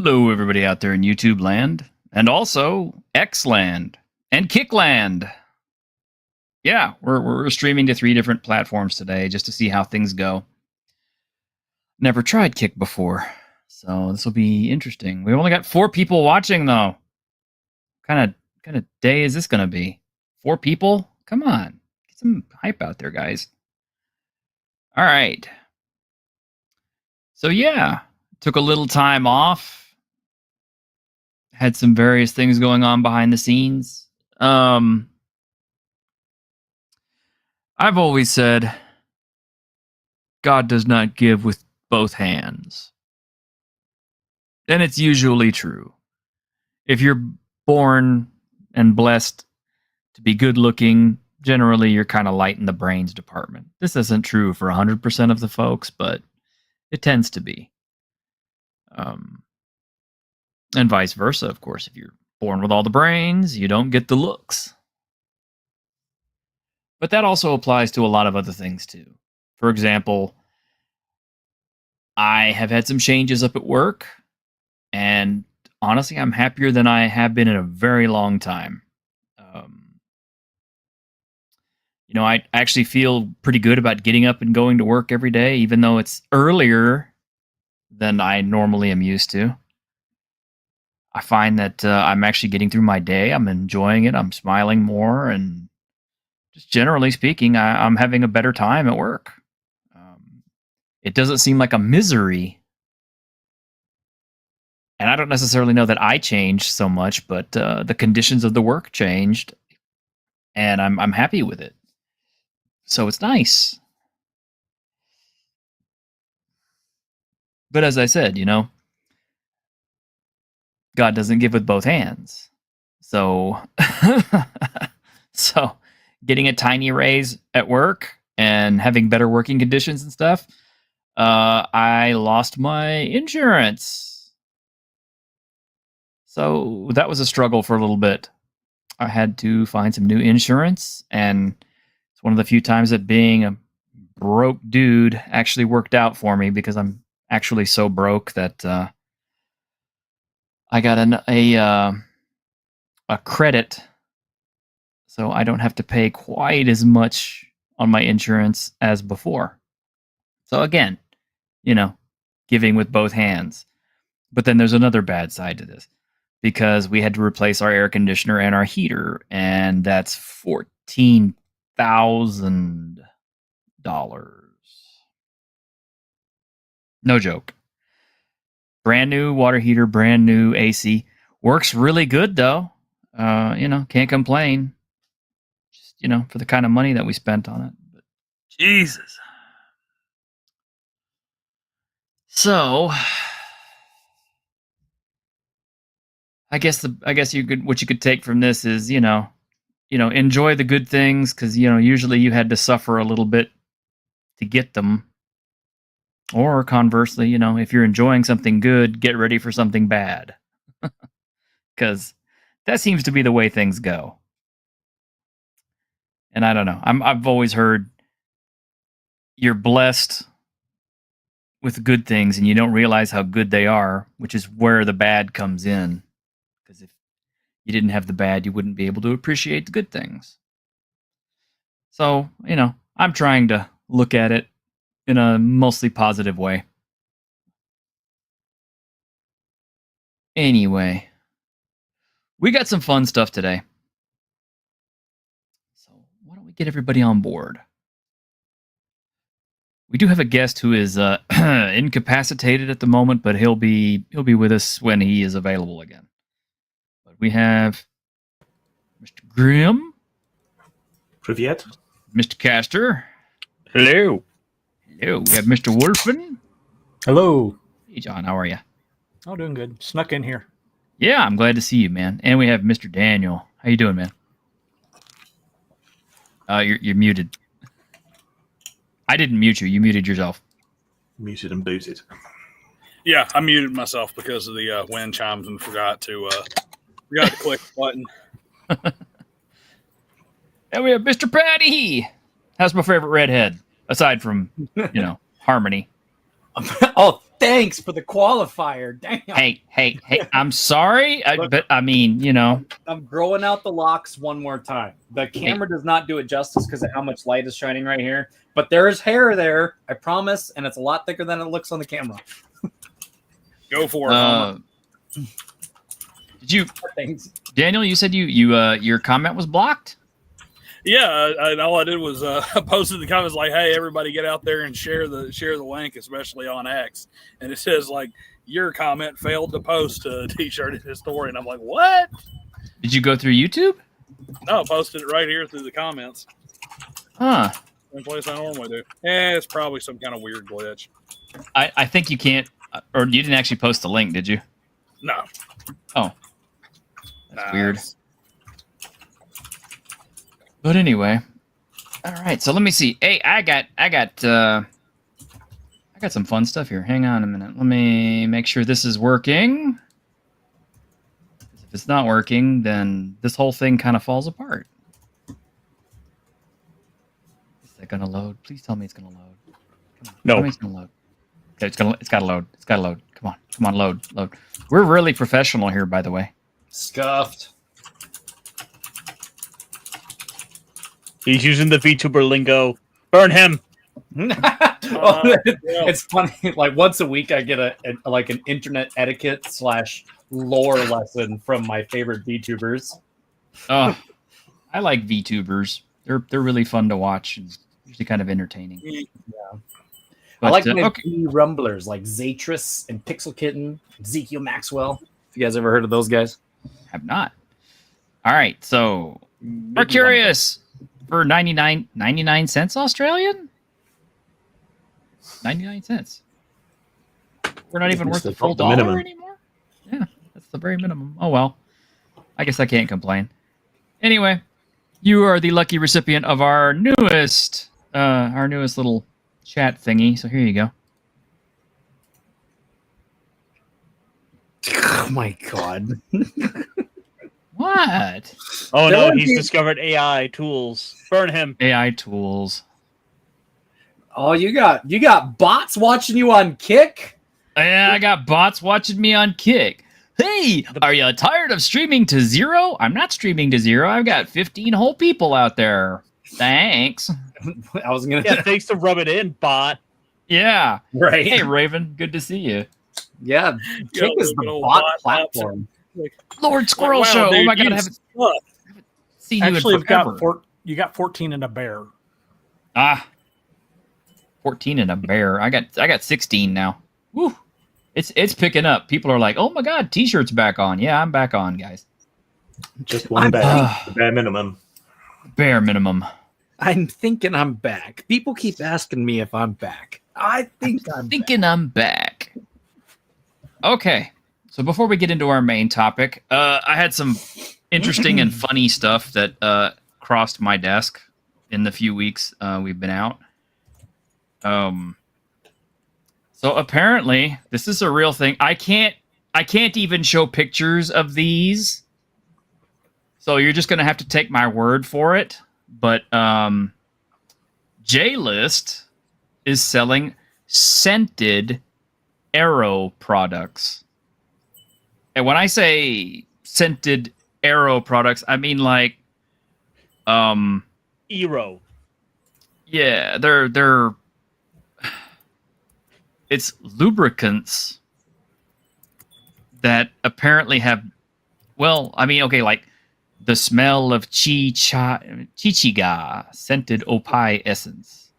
Hello, everybody out there in YouTube land, and also X land and Kick land. Yeah, we're streaming to 3 different platforms today just to see how things go. Never tried Kick before, so this will be interesting. We only got 4 people watching though. Kind of day is this gonna be? 4 people? Come on, get some hype out there, guys. All right. So yeah, took a little time off. Had some various things going on behind the scenes. I've always said God does not give with both hands. And it's usually true. If you're born and blessed to be good looking, generally you're kind of light in the brains department. This isn't true for 100% of the folks, but it tends to be. And vice versa, of course. If you're born with all the brains, you don't get the looks. But that also applies to a lot of other things too. For example, I have had some changes up at work, and honestly, I'm happier than I have been in a very long time. I actually feel pretty good about getting up and going to work every day, even though it's earlier than I normally am used to. I find that I'm actually getting through my day. I'm enjoying it. I'm smiling more, and just generally speaking, I'm having a better time at work. It doesn't seem like a misery. And I don't necessarily know that I changed so much, but the conditions of the work changed, and I'm happy with it. So it's nice. But as I said, God doesn't give with both hands. So, so getting a tiny raise at work and having better working conditions and stuff, I lost my insurance. So that was a struggle for a little bit. I had to find some new insurance, and it's one of the few times that being a broke dude actually worked out for me, because I'm actually so broke that I got a credit, so I don't have to pay quite as much on my insurance as before. So again, giving with both hands. But then there's another bad side to this, because we had to replace our air conditioner and our heater, and that's $14,000. No joke. Brand new water heater, brand new AC. Works really good though. Can't complain. Just, for the kind of money that we spent on it. But Jesus. So I guess what you could take from this is, enjoy the good things, because usually you had to suffer a little bit to get them. Or conversely, if you're enjoying something good, get ready for something bad. Because that seems to be the way things go. And I don't know. I've always heard you're blessed with good things and you don't realize how good they are, which is where the bad comes in. Because if you didn't have the bad, you wouldn't be able to appreciate the good things. So, I'm trying to look at it in a mostly positive way. Anyway, we got some fun stuff today. So why don't we get everybody on board? We do have a guest who is incapacitated at the moment, but he'll be with us when he is available again. But we have Mr. Grimm. Privyet. Mr. Caster. Hello. Hello. We have Mr. Wolfen. Hello. Hey, John. How are you? Oh, doing good. Snuck in here. Yeah, I'm glad to see you, man. And we have Mr. Daniel. How you doing, man? You're muted. I didn't mute you. You muted yourself. Muted and booted. Yeah, I muted myself because of the wind chimes and forgot to click the button. And we have Mr. Patty. That's my favorite redhead, aside from, Harmony. Oh, Thanks for the qualifier. Damn. Hey! I'm sorry, Look. but I mean, you know, I'm growing out the locks one more time. The camera does not do it justice because of how much light is shining right here. But there is hair there, I promise, and it's a lot thicker than it looks on the camera. Go for it. Homer. did you, Thanks. Daniel? You said your comment was blocked. Yeah, and all I did was posted the comments like, "Hey, everybody, get out there and share the link, especially on X." And it says like, "Your comment failed to post to T-shirt historian." I'm like, "What?" Did you go through YouTube? No, I posted it right here through the comments. Huh. Same place I normally do. It's probably some kind of weird glitch. I think you can't, or you didn't actually post the link, did you? No, Oh, that's weird. But anyway, all right. So let me see. Hey, I got some fun stuff here. Hang on a minute. Let me make sure this is working. If it's not working, then this whole thing kind of falls apart. Is that gonna load? Please tell me it's gonna load. Come on. No. Tell me it's gonna load. Okay, it's gotta load. It's gotta load. Come on, load. We're really professional here, by the way. Scuffed. He's using the VTuber lingo. Burn him. It's funny. Like once a week, I get like an internet etiquette / lore lesson from my favorite VTubers. I like VTubers. They're really fun to watch and usually kind of entertaining. Yeah. But, I like my okay. rumblers like Zatris and Pixel Kitten, Ezekiel Maxwell. If you guys ever heard of those guys? Have not. All right, so we're curious for 99 cents Australian? 99 cents. We're not even worth the full dollar minimum anymore? Yeah, that's the very minimum. Oh, well. I guess I can't complain. Anyway, you are the lucky recipient of our newest little chat thingy. So here you go. Oh my god. What? Oh no, There he's is- discovered AI tools. Burn him. AI tools. Oh, you got bots watching you on Kick? Yeah, I got bots watching me on Kick. Hey, are you tired of streaming to zero? I'm not streaming to zero. I've got 15 whole people out there. Thanks. I was gonna Yeah, thanks to rub it in, bot. Yeah. right. Hey, Raven. Good to see you. Yeah, Kick is the little bot bot platform. Lord Squirrel Wow, Show. dude, oh my god, you I haven't suck. seen Actually, you in you've got forever. you got 14 and a bear. 14 and a bear. I got 16 now. Woo. It's picking up. People are like, "Oh my god, t-shirts back on." Yeah, I'm back on, guys. Just one I'm bear. back. The bare minimum. Bare minimum. I'm thinking I'm back. People keep asking me if I'm back. I think I'm Thinking I'm back. Okay. So before we get into our main topic, I had some interesting and funny stuff that crossed my desk in the few weeks we've been out. So apparently, this is a real thing. I can't even show pictures of these. So you're just gonna have to take my word for it. But J-List is selling scented Aero products. And when I say scented Aero products, I mean like Eero. yeah, they're it's lubricants that apparently have, well, I mean, okay, like the smell of chichiga scented opie essence.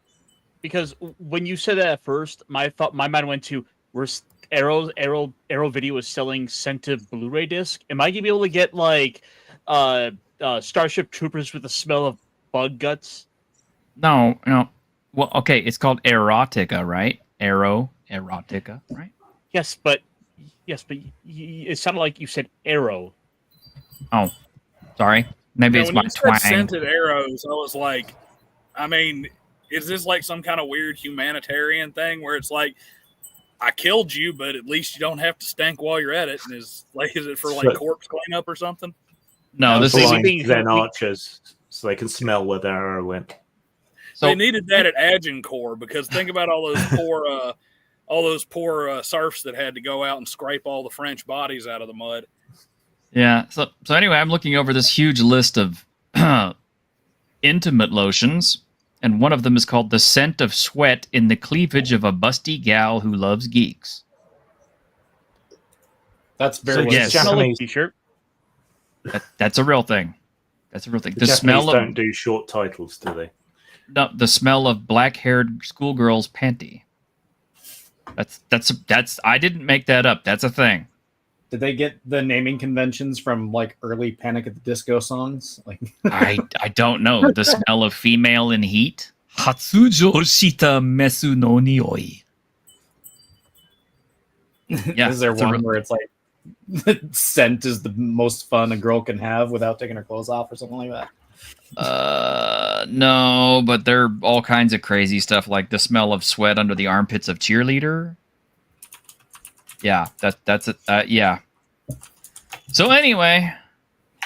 Because when you said that at first, my mind went to Arrow Video is selling scented Blu-ray disc. Am I gonna be able to get like Starship Troopers with the smell of bug guts? No. Well, okay, it's called erotica, right? Erotica, right? Yes, but it sounded like you said arrow. Oh, sorry. Maybe Yeah, it's when my you said twang. scented arrows, I was like, I mean, is this like some kind of weird humanitarian thing where it's like, I killed you, but at least you don't have to stink while you're at it? And is it for like corpse cleanup or something? No, this For is like Zen archers, so they can smell where their arrow went. so They needed that at Agincourt because think about all those all those poor serfs that had to go out and scrape all the French bodies out of the mud. Yeah. So anyway, I'm looking over this huge list of intimate lotions, and one of them is called The Scent of Sweat in the Cleavage of a Busty Gal Who Loves Geeks. That's very So yes. Japanese, T-shirt. That's a real thing. That's a real thing. the The Japanese smell of don't do short titles, do they? no, the smell of black-haired schoolgirl's panty. That's I didn't make that up. That's a thing. Did they get the naming conventions from like early Panic at the Disco songs? Like I don't know. The smell of female in heat. Hatsujo shita mesu no nioi. Yeah, is there it's a one real- where it's like scent is the most fun a girl can have without taking her clothes off or something like that? No, but there are all kinds of crazy stuff like the smell of sweat under the armpits of cheerleader. Yeah, that's it. Yeah. So anyway,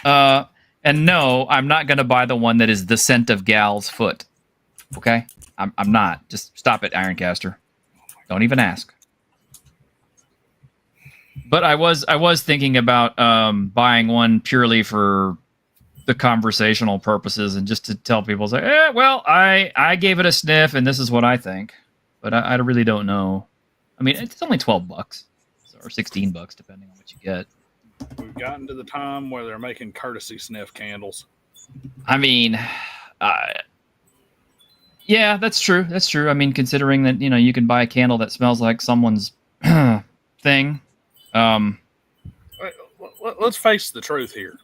and no, I'm not gonna buy the one that is the scent of gal's foot. Okay, I'm not. Just stop it, Ironcaster. Don't even ask. But I was thinking about buying one purely for the conversational purposes and just to tell people, say, well, I gave it a sniff and this is what I think, but I really don't know. I mean, it's only $12 or $16 depending on what you get. We've gotten to the time where they're making courtesy sniff candles. I mean, yeah, that's true. That's true. I mean, considering that you can buy a candle that smells like someone's thing. Let's face the truth here.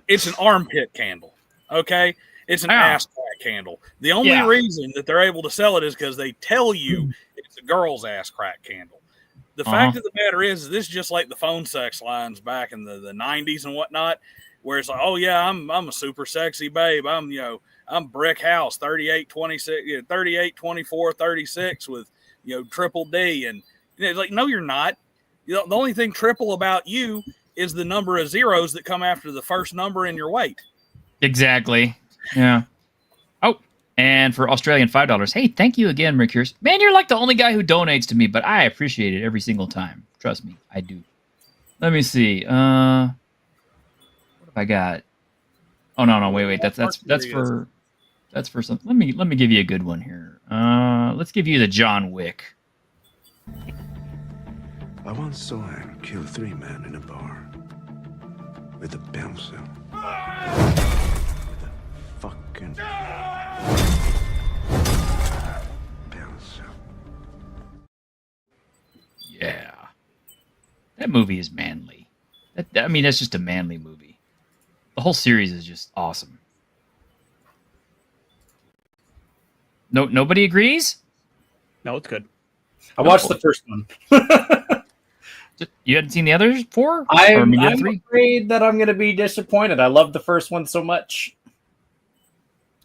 It's an armpit candle, okay? It's an ass crack candle. The only reason that they're able to sell it is because they tell you it's a girl's ass crack candle. The fact of the matter is this is just like the phone sex lines back in the 90s and whatnot, where it's like, oh yeah, I'm a super sexy babe. I'm brick house 38, 26, 38, 24, 36 with triple D, and it's like, no, you're not. The only thing triple about you is the number of zeros that come after the first number in your weight. Exactly. Yeah. Oh, and for Australian $5, hey, thank you again, Mercurius. Man, you're like the only guy who donates to me, but I appreciate it every single time. Trust me, I do. Let me see. What have I got? Oh no, wait. That's for something. Let me give you a good one here. Let's give you the John Wick. I once saw him kill 3 men in a bar with a pencil. With a fucking pencil. Yeah. That movie is manly. That's just a manly movie. The whole series is just awesome. Nobody agrees? No, it's good. I watched the first one. You hadn't seen the other 4? I'm the other 3? afraid that I'm going to be disappointed. I love the first one so much.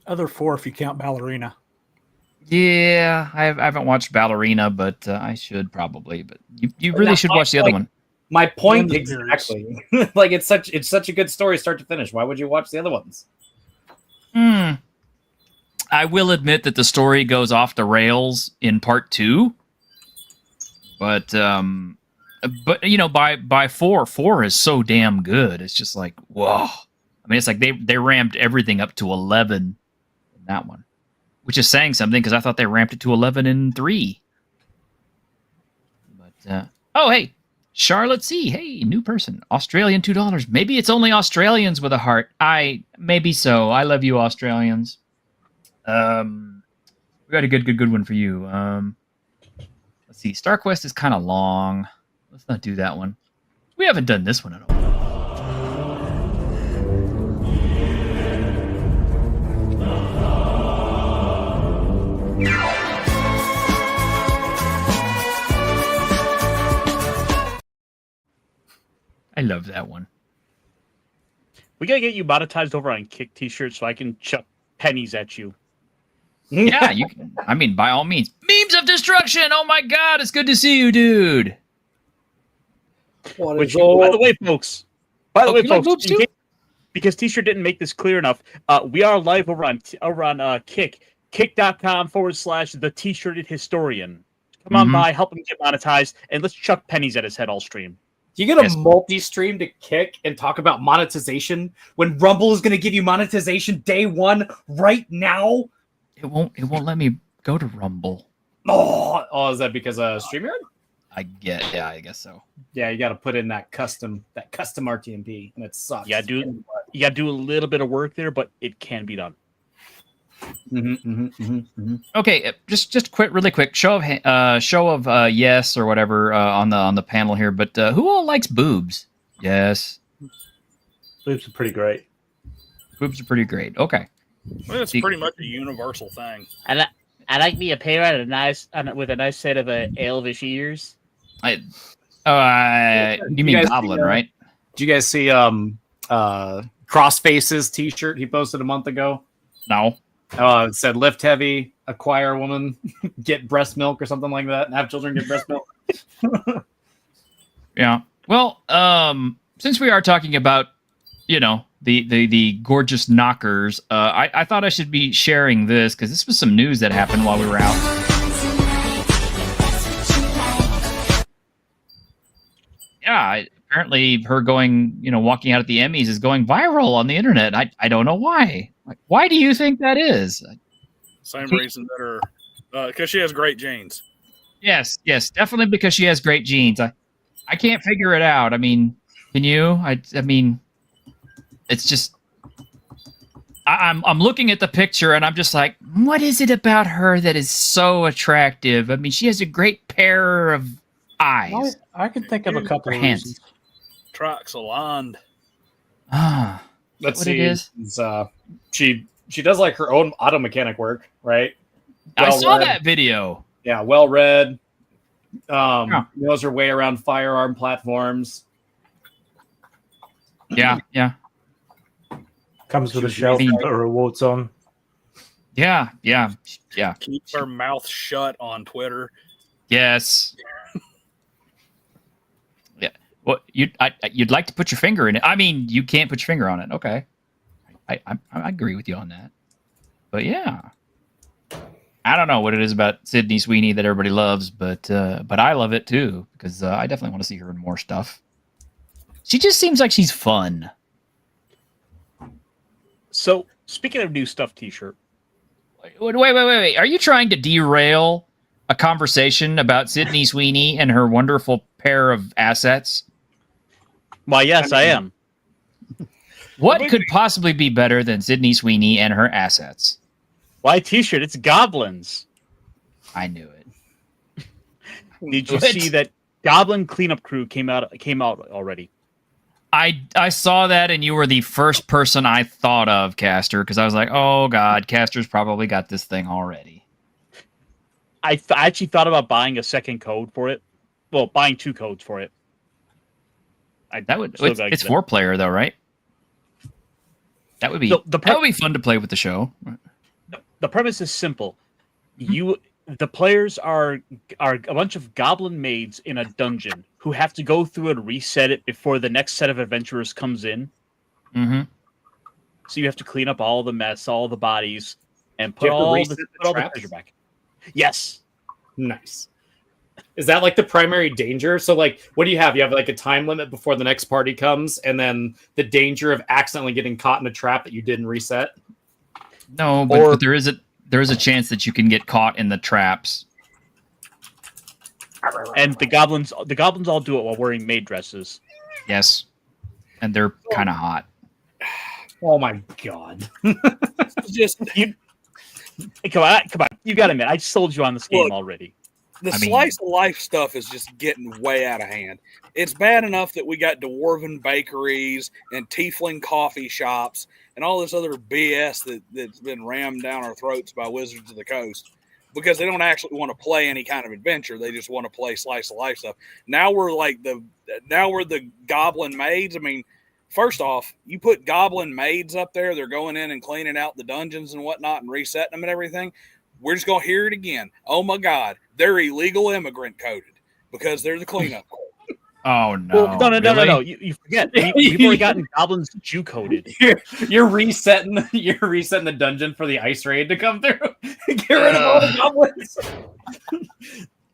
Other 4 if you count Ballerina. Yeah, I haven't watched Ballerina, but I should probably. But you really should watch the other one. My point the exactly. Like it's such a good story start to finish. Why would you watch the other ones? I will admit that the story goes off the rails in part 2, but by 4 is so damn good. It's just like, whoa. I mean, it's like they ramped everything up to 11 in that one, which is saying something because I thought they ramped it to 11 in 3. But oh hey, Charlotte C. Hey, new person, Australian $2. Maybe it's only Australians with a heart. Maybe so. I love you, Australians. We got a good one for you. Let's see. StarQuest is kind of long. Let's not do that one. We haven't done this one at all. I love that one. We gotta get you monetized over on Kick T-shirts so I can chuck pennies at you. Yeah, you can. I mean, by all means. Memes of destruction. Oh my God, it's good to see you, dude. Which, by the way, folks. By the way, you like folks. boobs too? Because T-shirt didn't make this clear enough. We are live over on Kick Kick.com/the T-shirted historian. Come on by, help him get monetized, and let's chuck pennies at his head all stream. You get a multi-stream to Kick and talk about monetization when Rumble is going to give you monetization day one right now? It won't let me go to Rumble. Oh, is that because of StreamYard? I guess so. Yeah, you got to put in that custom RTMP, and it sucks. You got to do a little bit of work there, but it can be done. Okay, just really quick show of yes or whatever on the panel here. But who all likes boobs? Yes, Boobs are pretty great. Boobs are pretty great. Okay, Well, it's pretty much a universal thing. I like me a pair with a nice set of elvish ears. you mean Goblin, right? Did you guys see Crossface's t-shirt he posted a month ago? No. It said lift heavy, acquire woman, get breast milk or something like that, and have children get breast milk. Yeah. Well, since we are talking about, the gorgeous knockers, I thought I should be sharing this because this was some news that happened while we were out. Yeah, apparently her walking out at the Emmys is going viral on the internet. I don't know why. Like, why do you think that is? Same reason that her, because she has great genes. Yes, definitely because she has great genes. I can't figure it out. I mean, can you? I mean, it's just I'm looking at the picture and I'm just like, what is it about her that is so attractive? I mean, she has a great pair of eyes. I can think of a couple of hands. reasons. Troxalond. Ah, Let's what see. it is. She does like her own auto mechanic work, right? I saw Well-read. that video. Yeah, well read. Knows her way around firearm platforms. Yeah. Comes with a shelf to put her rewards on. Yeah. Keeps her mouth shut on Twitter. Yes. Yeah. Well, you'd like to put your finger in it. I mean, you can't put your finger on it. Okay. I agree with you on that. But yeah, I don't know what it is about Sydney Sweeney that everybody loves, but I love it too because I definitely want to see her in more stuff. She just seems like she's fun. So, speaking of new stuff T-shirt. Wait. Are you trying to derail a conversation about Sydney Sweeney and her wonderful pair of assets? Why, yes, I am. What could possibly be better than Sydney Sweeney and her assets? Why T-shirt? It's goblins. I knew it. Did you see that Goblin Cleanup Crew came out already? I saw that, and you were the first person I thought of, Caster, because I was like, oh, God, Caster's probably got this thing already. I actually thought about buying a second code for it. Well, buying 2 codes for it. It's 4-player, though, right? That would be that would be fun to play with the show. The premise is simple. The players are a bunch of goblin maids in a dungeon who have to go through and reset it before the next set of adventurers comes in. Mm-hmm. So you have to clean up all the mess, all the bodies, and put all the treasure back. Yes. Nice. Is that like the primary danger? So like, what do you have? You have like a time limit before the next party comes, and then the danger of accidentally getting caught in a trap that you didn't reset? No, but there is a chance that you can get caught in the traps. And the goblins all do it while wearing maid dresses. Yes. And they're kind of hot. Oh my God. Just come on. You got to admit, I sold you on this game already. The slice of life stuff is just getting way out of hand. It's bad enough that we got dwarven bakeries and tiefling coffee shops and all this other BS that's been rammed down our throats by Wizards of the Coast because they don't actually want to play any kind of adventure. They just want to play slice of life stuff. Now we're the goblin maids. I mean, first off, you put goblin maids up there. They're going in and cleaning out the dungeons and whatnot and resetting them and everything. We're just going to hear it again. Oh, my God. They're illegal immigrant coded because they're the cleanup crew. Oh no! Well, no. Really? You forget. We've already gotten goblins Jew coded. You're resetting the dungeon for the ice raid to come through. Get rid of all the goblins.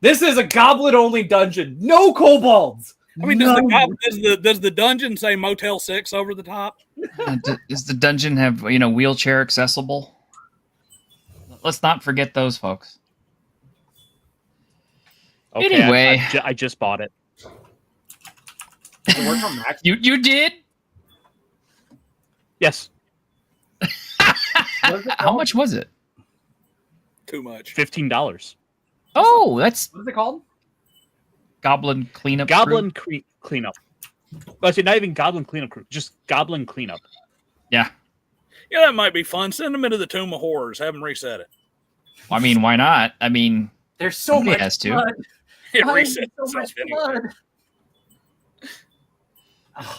This is a goblin only dungeon. No kobolds. I mean, does the dungeon say Motel 6 over the top? Does the dungeon have wheelchair accessible? Let's not forget those folks. Okay, Anyway. I just bought it. Does it work on Mac? You did? Yes, How much was it? Too much. $15. Oh, that's What is it called? Goblin Cleanup. Goblin Crew? cleanup. Well, actually, not even Goblin cleanup crew, just Goblin cleanup. Yeah. Yeah, that might be fun. Send them into the Tomb of Horrors. Have them reset it. I mean, why not? I mean, There's so somebody much has to. blood. It Why resets is there so itself much anyway. blood?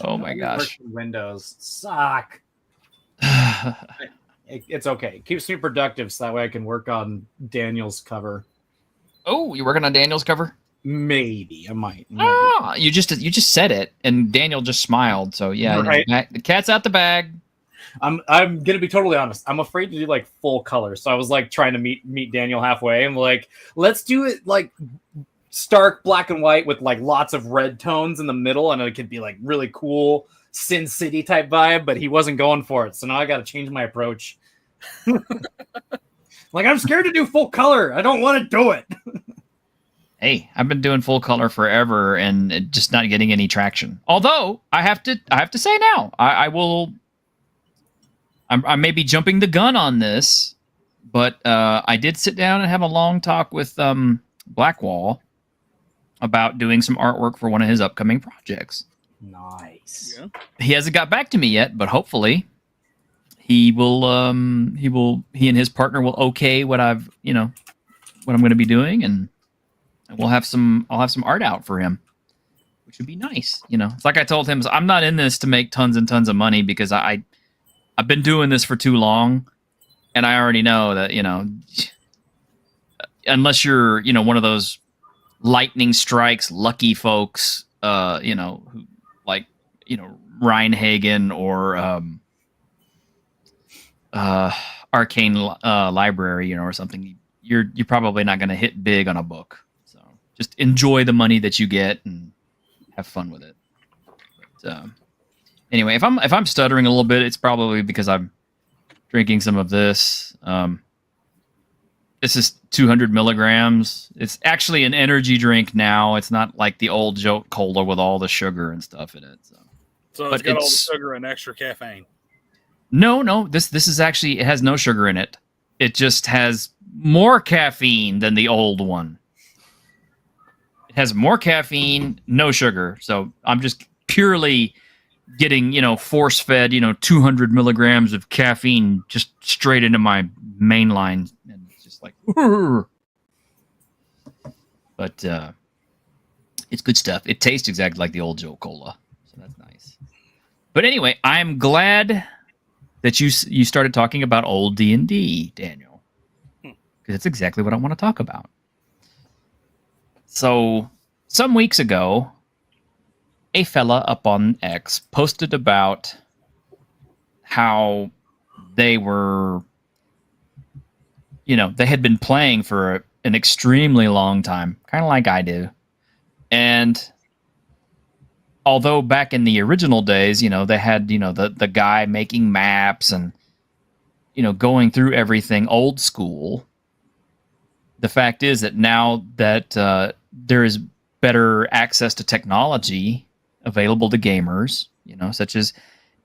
Oh my gosh. Windows suck. It's okay. It keeps me productive, so that way I can work on Daniel's cover. Oh, you're working on Daniel's cover? Maybe I might. Ah, you just said it, and Daniel just smiled. So yeah, Right. the cat's out the bag. I'm gonna be totally honest. I'm afraid to do like full color, so I was like trying to meet Daniel halfway. I'm like, let's do it like stark black and white with like lots of red tones in the middle, and it could be like really cool Sin City type vibe. But he wasn't going for it, so now I got to change my approach. Like I'm scared to do full color. I don't want to do it. Hey, I've been doing full color forever and just not getting any traction. Although I have to say now, I will. I may be jumping the gun on this, but I did sit down and have a long talk with Blackwall about doing some artwork for one of his upcoming projects. Nice. Yeah. He hasn't got back to me yet, but hopefully he will. He and his partner will okay what what I'm going to be doing, and I'll have some art out for him, which would be nice. It's like I told him, I'm not in this to make tons and tons of money because I've been doing this for too long, and I already know that unless you're one of those lightning strikes lucky folks, who like Reinhagen or Arcane Library, or something, you're probably not going to hit big on a book. So just enjoy the money that you get and have fun with it. But, anyway, if I'm stuttering a little bit, it's probably because I'm drinking some of this. This is 200 milligrams. It's actually an energy drink now. It's not like the old Jolt Cola with all the sugar and stuff in it. So But it's got all the it's- sugar and extra caffeine. No. This is actually, it has no sugar in it. It just has more caffeine than the old one. It has more caffeine, no sugar. So I'm just purely getting, force fed, 200 milligrams of caffeine just straight into my main line. And it's just like, but it's good stuff. It tastes exactly like the old Joe Cola. So that's nice. But anyway, I'm glad that you started talking about old D&D, Daniel, because it's exactly what I want to talk about. So some weeks ago, a fella up on X posted about how they were, they had been playing for an extremely long time, kind of like I do. And although back in the original days, they had, the guy making maps and, going through everything old school. The fact is that now that there is better access to technology available to gamers, such as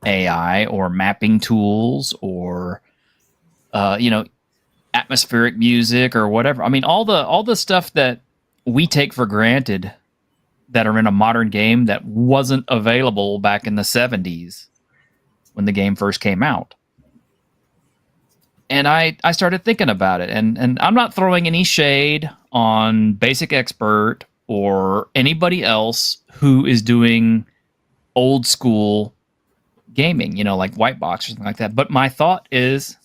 AI or mapping tools or, atmospheric music or whatever. I mean, all the stuff that we take for granted that are in a modern game that wasn't available back in the 70s when the game first came out. And I started thinking about it, and I'm not throwing any shade on Basic Expert or anybody else who is doing old school gaming, like Whitebox or something like that. But my thought is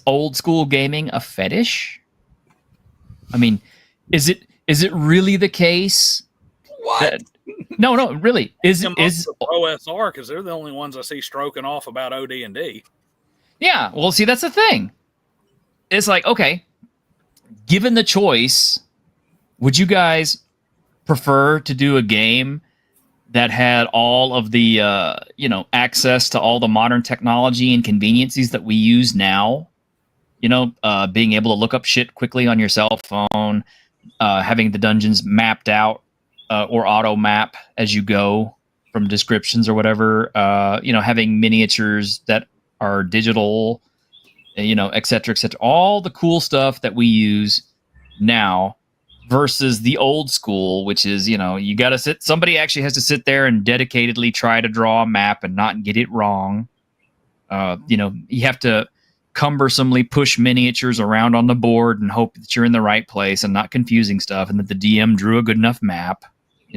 old school gaming a fetish? I mean, is it really the case What? No, really. Is Them up with OSR because they're the only ones I see stroking off about OD&D. Yeah, well, see, that's the thing. It's like, okay, given the choice, would you guys prefer to do a game that had all of the access to all the modern technology and conveniences that we use now? Being able to look up shit quickly on your cell phone, having the dungeons mapped out or auto map as you go from descriptions or whatever, having miniatures that are digital, et cetera, all the cool stuff that we use now versus the old school, which is, you got to somebody actually has to sit there and dedicatedly try to draw a map and not get it wrong. You have to cumbersomely push miniatures around on the board and hope that you're in the right place and not confusing stuff and that the DM drew a good enough map.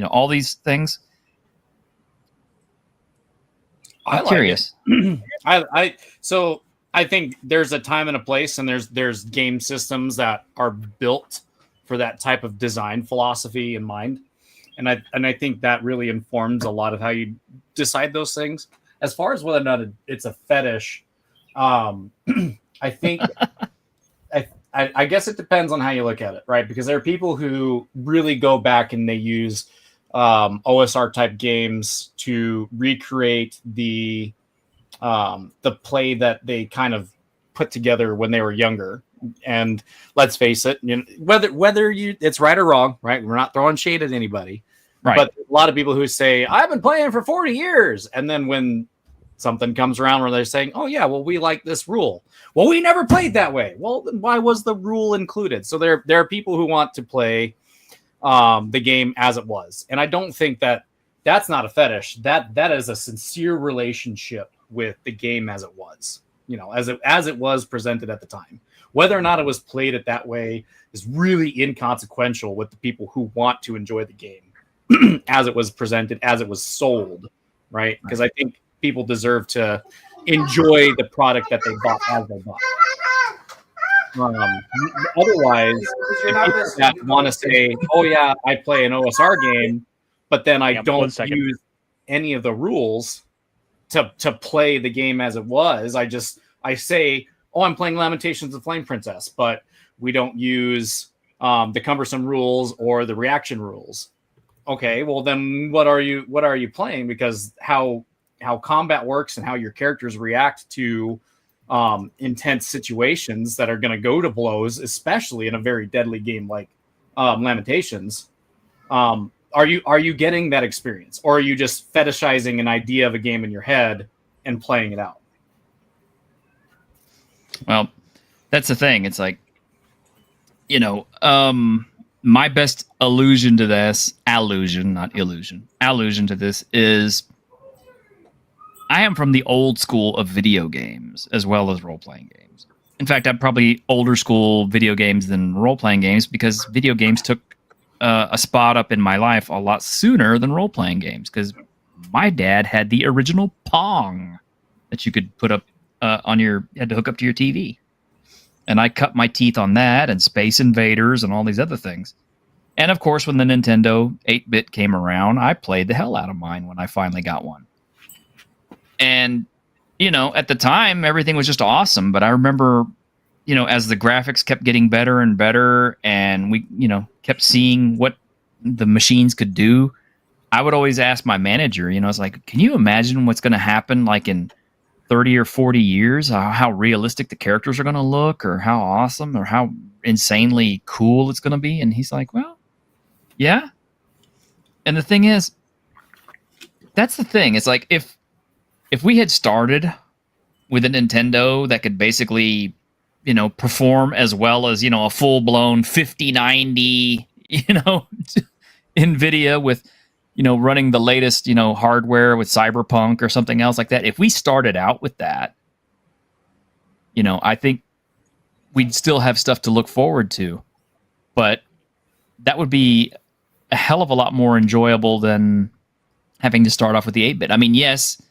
All these things. I'm curious. So I think there's a time and a place, and there's game systems that are built for that type of design philosophy in mind, and I think that really informs a lot of how you decide those things. As far as whether or not it's a fetish, I think I guess it depends on how you look at it, right? Because there are people who really go back and they use OSR type games to recreate the play that they kind of put together when they were younger. And let's face it, whether it's right or wrong, right? We're not throwing shade at anybody, right? But a lot of people who say I've been playing for 40 years, and then when something comes around where they're saying, oh yeah, well, we like this rule. Well, we never played that way. Well, then why was the rule included? So there are people who want to play the game as it was. And I don't think that's not a fetish. That is a sincere relationship with the game as it was, as it was presented at the time. Whether or not it was played it that way is really inconsequential with the people who want to enjoy the game as it was presented, as it was sold, right? Because I think people deserve to enjoy the product that they bought as they bought. Otherwise, if people that want to say, "Oh yeah, I play an OSR game," but then I don't use any of the rules to play the game as it was. I say, "Oh, I'm playing Lamentations of the Flame Princess," but we don't use the cumbersome rules or the reaction rules. Okay, well then, what are you playing? Because how combat works and how your characters react to intense situations that are going to go to blows, especially in a very deadly game like Lamentations. Are you getting that experience, or are you just fetishizing an idea of a game in your head and playing it out? Well, that's the thing. It's like, my best allusion to this, not illusion, allusion to this is I am from the old school of video games as well as role-playing games. In fact, I'm probably older school video games than role-playing games because video games took a spot up in my life a lot sooner than role-playing games because my dad had the original Pong that you could put up you had to hook up to your TV. And I cut my teeth on that and Space Invaders and all these other things. And of course, when the Nintendo 8-bit came around, I played the hell out of mine when I finally got one. And, at the time, everything was just awesome. But I remember, as the graphics kept getting better and better and we, kept seeing what the machines could do, I would always ask my manager, it's like, can you imagine what's going to happen like in 30 or 40 years, how realistic the characters are going to look or how awesome or how insanely cool it's going to be? And he's like, well, yeah. And the thing is, that's the thing. It's like if we had started with a Nintendo that could basically, perform as well as, a full-blown 5090, NVIDIA with, running the latest, hardware with Cyberpunk or something else like that. If we started out with that, I think we'd still have stuff to look forward to. But that would be a hell of a lot more enjoyable than having to start off with the 8-bit. I mean, yes,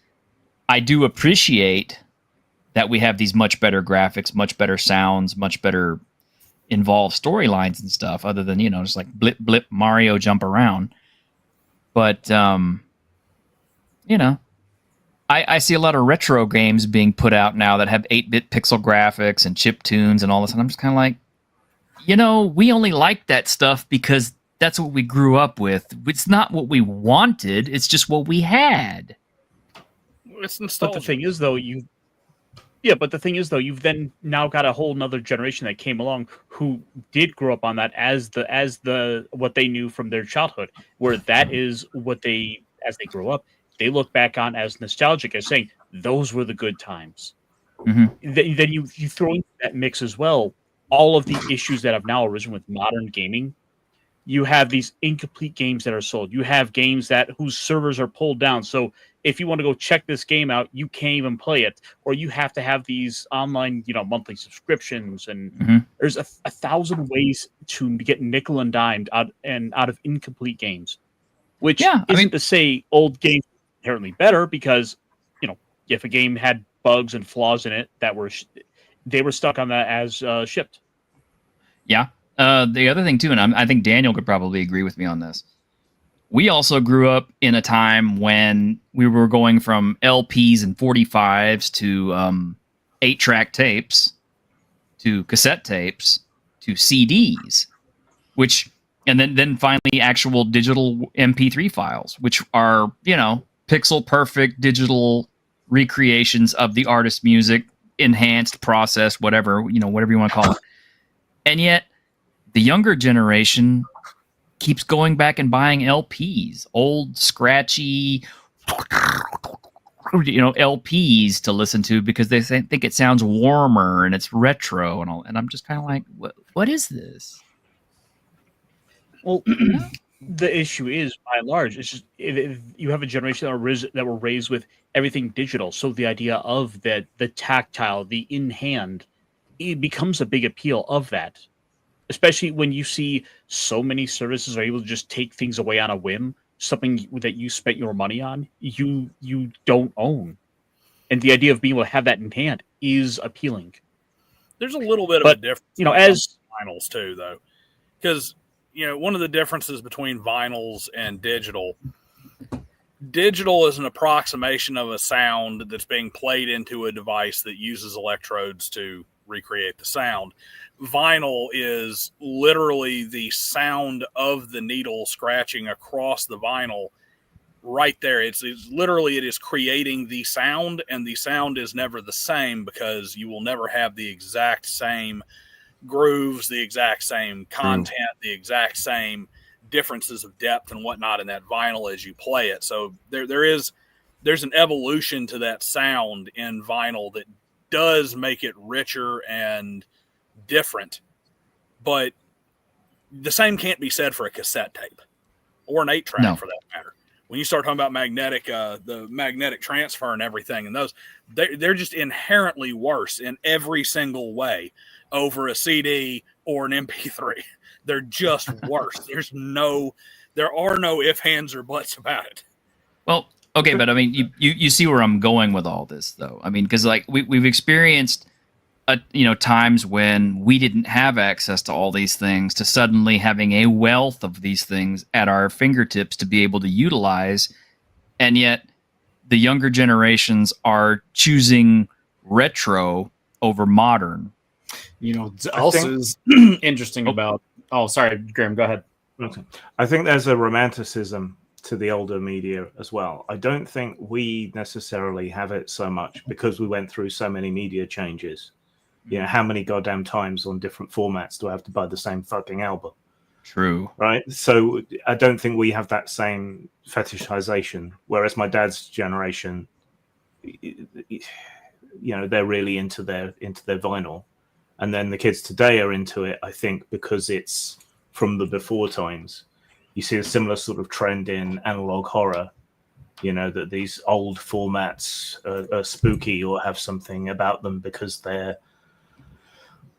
I do appreciate that we have these much better graphics, much better sounds, much better involved storylines and stuff, other than, just like blip, blip, Mario jump around. But you know, I see a lot of retro games being put out now that have 8-bit pixel graphics and chip tunes and all this, and I'm just kind of like, we only like that stuff because that's what we grew up with. It's not what we wanted. It's just what we had. It's nostalgia. But the thing is, though, you've then now got a whole nother generation that came along who did grow up on that as the what they knew from their childhood, where that is what they, as they grow up, they look back on as nostalgic, as saying those were the good times. Mm-hmm. Then you throw into that mix as well all of the issues that have now arisen with modern gaming. You have these incomplete games that are sold. You have games whose servers are pulled down. So if you want to go check this game out, you can't even play it, or you have to have these online, monthly subscriptions. And there's a thousand ways to get nickel and dimed out of incomplete games, which isn't to say old games are inherently better, because if a game had bugs and flaws in it that they were stuck on that as shipped. Yeah. The other thing too, and I think Daniel could probably agree with me on this. We also grew up in a time when we were going from LPs and 45s to 8-track tapes to cassette tapes to CDs, and then finally actual digital MP3 files, which are, pixel perfect digital recreations of the artist's music, enhanced, processed, whatever you want to call it. And yet the younger generation keeps going back and buying LPs, old scratchy, LPs to listen to because they think it sounds warmer and it's retro and all. And I'm just kind of like, what is this? Well, the issue is, by and large, it's just you have a generation that were raised with everything digital. So the idea of the tactile, the in hand, it becomes a big appeal of that. Especially when you see so many services are able to just take things away on a whim, something that you spent your money on, you don't own. And the idea of being able to have that in hand is appealing. There's a little bit of a difference, as vinyls too, though, because one of the differences between vinyls and digital is an approximation of a sound that's being played into a device that uses electrodes to recreate the sound. Vinyl is literally the sound of the needle scratching across the vinyl right there. It's literally, it is creating the sound, and the sound is never the same because you will never have the exact same grooves, the exact same content, the exact same differences of depth and whatnot in that vinyl as you play it. So there's an evolution to that sound in vinyl that does make it richer and different, but the same can't be said for a cassette tape or an 8-track for that matter. When you start talking about the magnetic transfer and everything, and those, they're just inherently worse in every single way over a CD or an MP3. They're just worse. There are no ifs, ands, or buts about it. Well, okay, but I mean, you see where I'm going with all this, though. I mean, because like we've experienced times when we didn't have access to all these things, to suddenly having a wealth of these things at our fingertips to be able to utilize, and yet the younger generations are choosing retro over modern. Also is interesting about. Oh, sorry, Graham, go ahead. Okay. I think there's a romanticism to the older media as well. I don't think we necessarily have it so much because we went through so many media changes. How many goddamn times on different formats do I have to buy the same fucking album? True. Right? So I don't think we have that same fetishization. Whereas my dad's generation, they're really into their vinyl. And then the kids today are into it, I think, because it's from the before times. You see a similar sort of trend in analog horror, that these old formats are spooky or have something about them because they're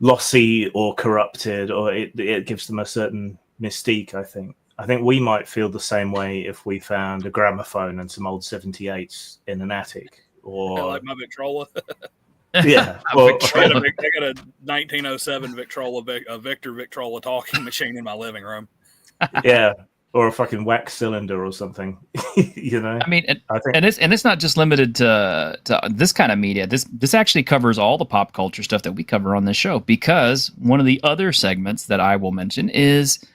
lossy or corrupted, or it gives them a certain mystique, I think. I think we might feel the same way if we found a gramophone and some old 78s in an attic. Or like my Victrola. Yeah. Well, I got a 1907 Victrola, a Victor Victrola talking machine in my living room. Yeah. or a fucking wax cylinder or something. You know, I mean, I think and it's not just limited to this kind of media. This actually covers all the pop culture stuff that we cover on this show, because one of the other segments that I will mention is,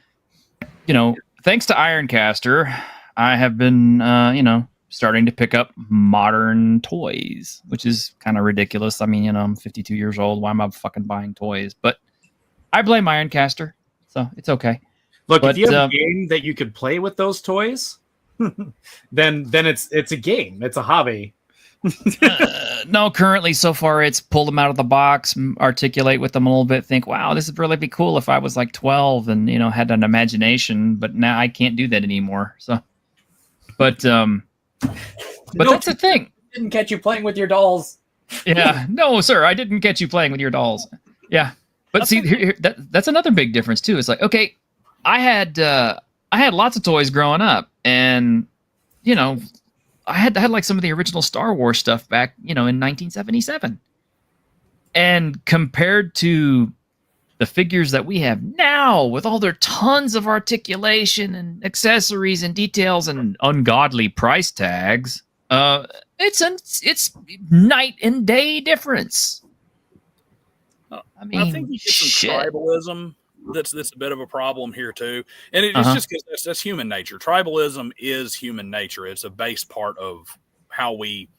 thanks to Ironcaster, I have been starting to pick up modern toys, which is kind of ridiculous. I mean, I'm 52 years old. Why am I fucking buying toys? But I blame Ironcaster, so it's okay. Look, But, if you have a game that you could play with those toys, then it's a game. It's a hobby. No, currently so far it's pull them out of the box, articulate with them a little bit, think, wow, this would really be cool if I was like 12 and had an imagination, but now I can't do that anymore. So, but that's the thing. Didn't catch you playing with your dolls. Yeah, no, sir, I didn't catch you playing with your dolls. Yeah, but see, that's another big difference too. It's like, okay, I had lots of toys growing up, and I had like some of the original Star Wars stuff back, in 1977. And compared to the figures that we have now, with all their tons of articulation and accessories and details and ungodly price tags, it's night and day difference. I mean, I think you get some tribalism. That's a bit of a problem here too, and it's just because that's human nature. Tribalism is human nature. It's a base part of how we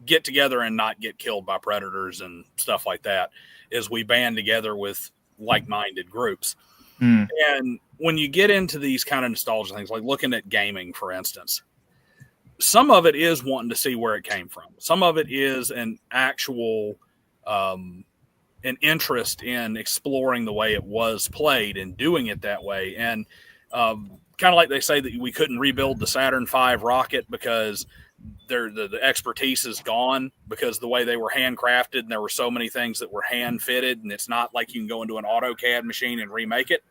get together and not get killed by predators and stuff like that. Is we band together with like-minded groups. And when you get into these kind of nostalgia things, like looking at gaming, for instance, some of it is wanting to see where it came from. Some of it is an actual an interest in exploring the way it was played and doing it that way. And kind of like they say that we couldn't rebuild the Saturn V rocket because the expertise is gone, because the way they were handcrafted and there were so many things that were hand fitted, and it's not like you can go into an AutoCAD machine and remake it.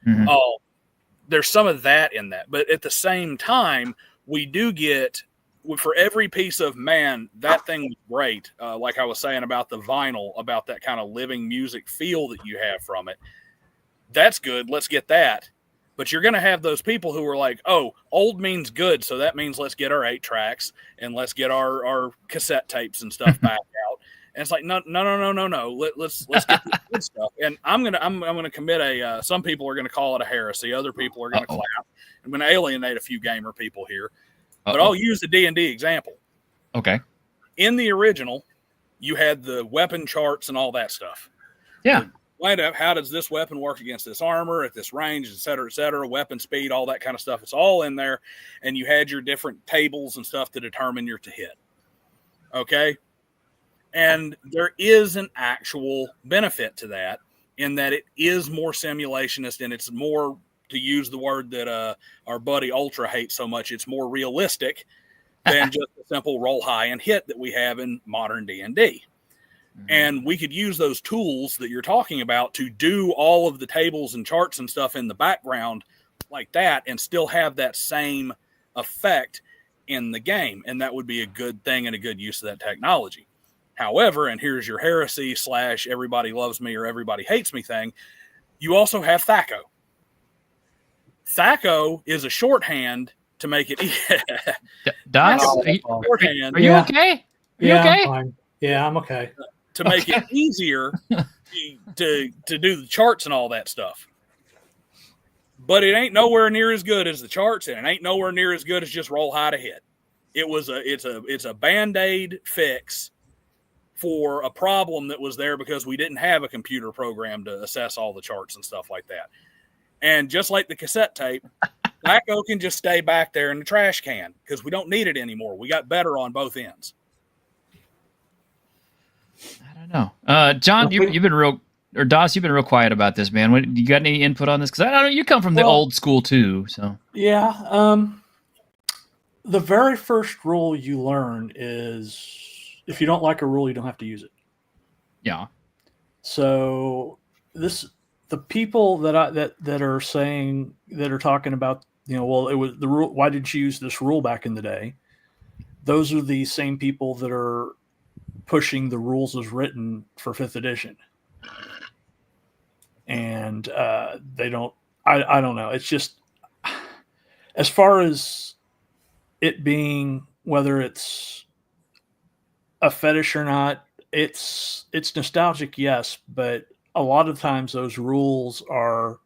Mm-hmm. There's some of that in that. But at the same time, we do get, for every piece of, man, that thing was great. Like I was saying about the vinyl, about that kind of living music feel that you have from it. That's good. Let's get that. But you're going to have those people who are like, oh, old means good. So that means let's get our 8 tracks and let's get our cassette tapes and stuff back out. And it's like, no. Let's get the good stuff. And I'm gonna commit some people are going to call it a heresy. Other people are going to clap. I'm going to alienate a few gamer people here. But I'll use the D&D example. Okay. In the original, you had the weapon charts and all that stuff. Yeah. How does this weapon work against this armor at this range, et cetera, weapon speed, all that kind of stuff. It's all in there. And you had your different tables and stuff to determine your to hit. Okay. And there is an actual benefit to that, in that it is more simulationist, and it's more, to use the word that our buddy Ultra hates so much, it's more realistic than just a simple roll high and hit that we have in modern D&D. Mm-hmm. And we could use those tools that you're talking about to do all of the tables and charts and stuff in the background like that, and still have that same effect in the game. And that would be a good thing and a good use of that technology. However, and here's your heresy / everybody loves me or everybody hates me thing, you also have THACO. THACO is a shorthand to make it. Doc, are you okay? You okay? I'm fine. Yeah, I'm okay. To make it easier to do the charts and all that stuff. But it ain't nowhere near as good as the charts, and it ain't nowhere near as good as just roll high to hit. It's a Band-Aid fix for a problem that was there because we didn't have a computer program to assess all the charts and stuff like that. And just like the cassette tape, THACO can just stay back there in the trash can because we don't need it anymore. We got better on both ends. I don't know. John, you've been real, or Doss, you've been real quiet about this, man. You got any input on this? Because I don't know, you come from the old school too. So yeah, the very first rule you learn is, if you don't like a rule, you don't have to use it. Yeah. So the people that are saying, that are talking about, well, it was the rule. Why did you use this rule back in the day? Those are the same people that are pushing the rules as written for 5th edition. And they don't. I don't know. It's just, as far as it being whether it's a fetish or not, it's nostalgic, yes, but a lot of times those rules are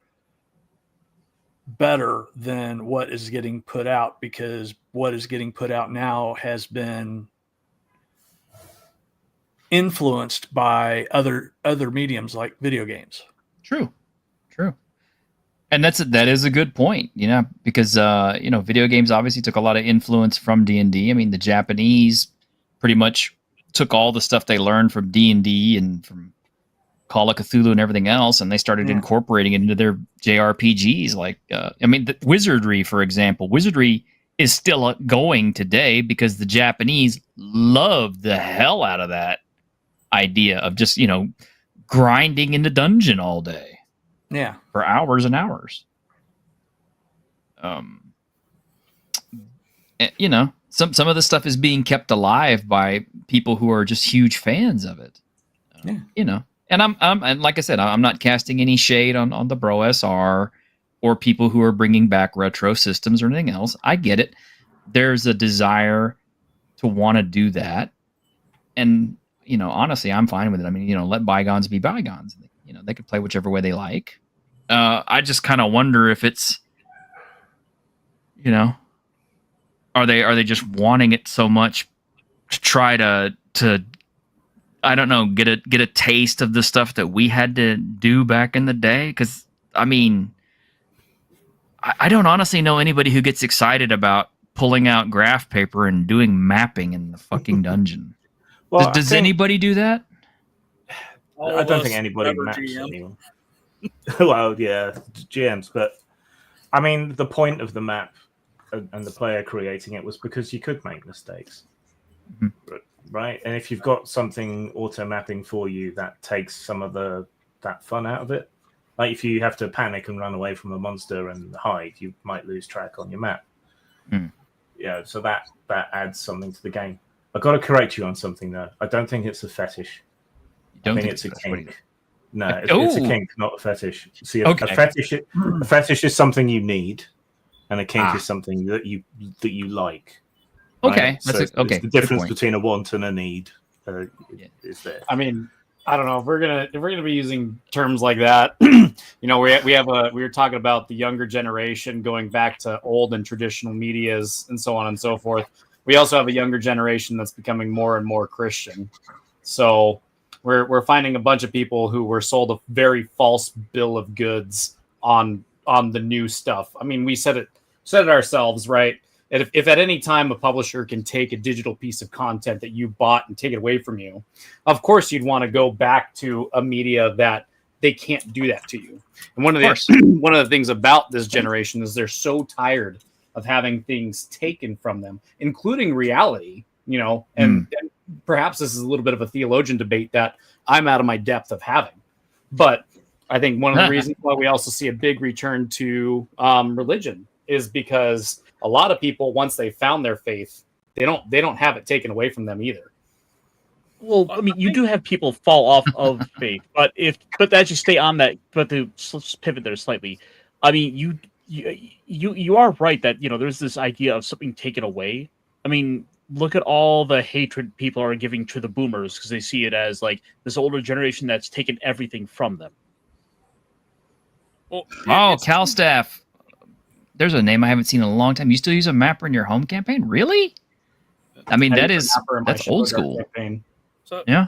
better than what is getting put out, because what is getting put out now has been influenced by other mediums like video games. True. And that is a good point, because video games obviously took a lot of influence from D&D. I mean, the Japanese pretty much took all the stuff they learned from D&D and from Call of Cthulhu and everything else, and they started incorporating it into their JRPGs. Like, the wizardry, for example. Wizardry is still going today because the Japanese love the hell out of that idea of just, grinding in the dungeon all day. Yeah. For hours and hours. Some of the stuff is being kept alive by people who are just huge fans of it. And I'm like I said, I'm not casting any shade on the Bro SR or people who are bringing back retro systems or anything else. I get it. There's a desire to want to do that. And, honestly, I'm fine with it. I mean, let bygones be bygones. They could play whichever way they like. I just kind of wonder if it's, are they just wanting it so much to try to I don't know, get a taste of the stuff that we had to do back in the day? Because I mean, I don't honestly know anybody who gets excited about pulling out graph paper and doing mapping in the fucking dungeon. Well, does anybody do that? I don't think anybody maps anyone. Well, yeah, GMs, but I mean, the point of the map and the player creating it was because you could make mistakes, right? And if you've got something auto mapping for you, that takes some of that fun out of it. Like if you have to panic and run away from a monster and hide, you might lose track on your map. Yeah, so that adds something to the game. I've got to correct you on something though. I don't think it's a fetish. I think it's a kink. No, it's a kink, not a fetish. See, a fetish is something you need, and a kink is something that you like. Right? Okay, so it's the difference between a want and a need is there. I mean, I don't know if we're gonna be using terms like that. We were talking about the younger generation going back to old and traditional medias and so on and so forth. We also have a younger generation that's becoming more and more Christian. So we're finding a bunch of people who were sold a very false bill of goods on the new stuff. I mean, we said it ourselves, right? If at any time a publisher can take a digital piece of content that you bought and take it away from you, of course you'd want to go back to a media that they can't do that to you. And one of the things about this generation is they're so tired of having things taken from them, including reality, and perhaps this is a little bit of a theologian debate that I'm out of my depth of having. But I think one of the reasons why we also see a big return to religion is because a lot of people, once they found their faith, they don't have it taken away from them either. Well, I mean, you do have people fall off of faith, but as you stay on that, but to pivot there slightly, I mean, you are right that there's this idea of something taken away. I mean, look at all the hatred people are giving to the boomers because they see it as like this older generation that's taken everything from them. Well, CalStaff. There's a name I haven't seen in a long time. You still use a mapper in your home campaign? Really? I mean, that's old school. So, yeah.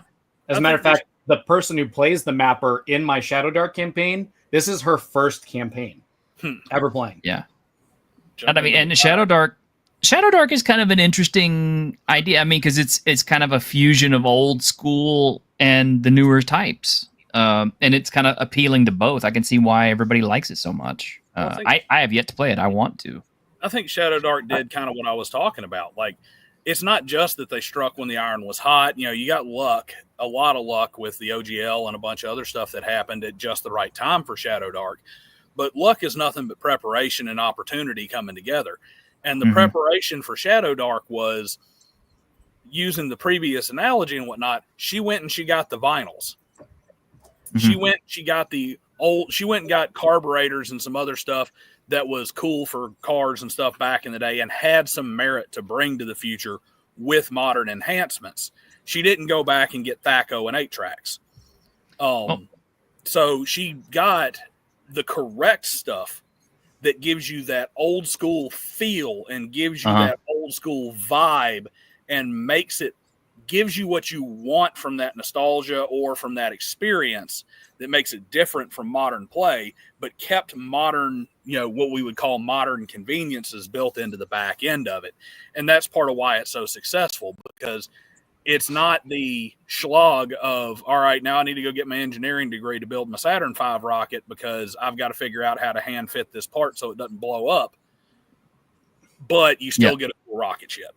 As a matter of fact, the person who plays the mapper in my Shadow Dark campaign, this is her first campaign ever playing. Yeah. And I mean, and Shadow Dark is kind of an interesting idea. I mean, because it's kind of a fusion of old school and the newer types. And it's kind of appealing to both. I can see why everybody likes it so much. I have yet to play it. I want to. I think Shadow Dark did kind of what I was talking about. Like, it's not just that they struck when the iron was hot. You got a lot of luck with the OGL and a bunch of other stuff that happened at just the right time for Shadow Dark. But luck is nothing but preparation and opportunity coming together. And the preparation for Shadow Dark was, using the previous analogy and whatnot, she went and she got the vinyls. She went and got carburetors and some other stuff that was cool for cards and stuff back in the day and had some merit to bring to the future with modern enhancements. She didn't go back and get THACO and 8-tracks. So she got the correct stuff that gives you that old school feel and gives you that old school vibe and gives you what you want from that nostalgia or from that experience that makes it different from modern play, but kept modern, what we would call modern conveniences built into the back end of it. And that's part of why it's so successful, because it's not the slog of, all right, now I need to go get my engineering degree to build my Saturn V rocket because I've got to figure out how to hand fit this part so it doesn't blow up. But you still get a cool rocket ship.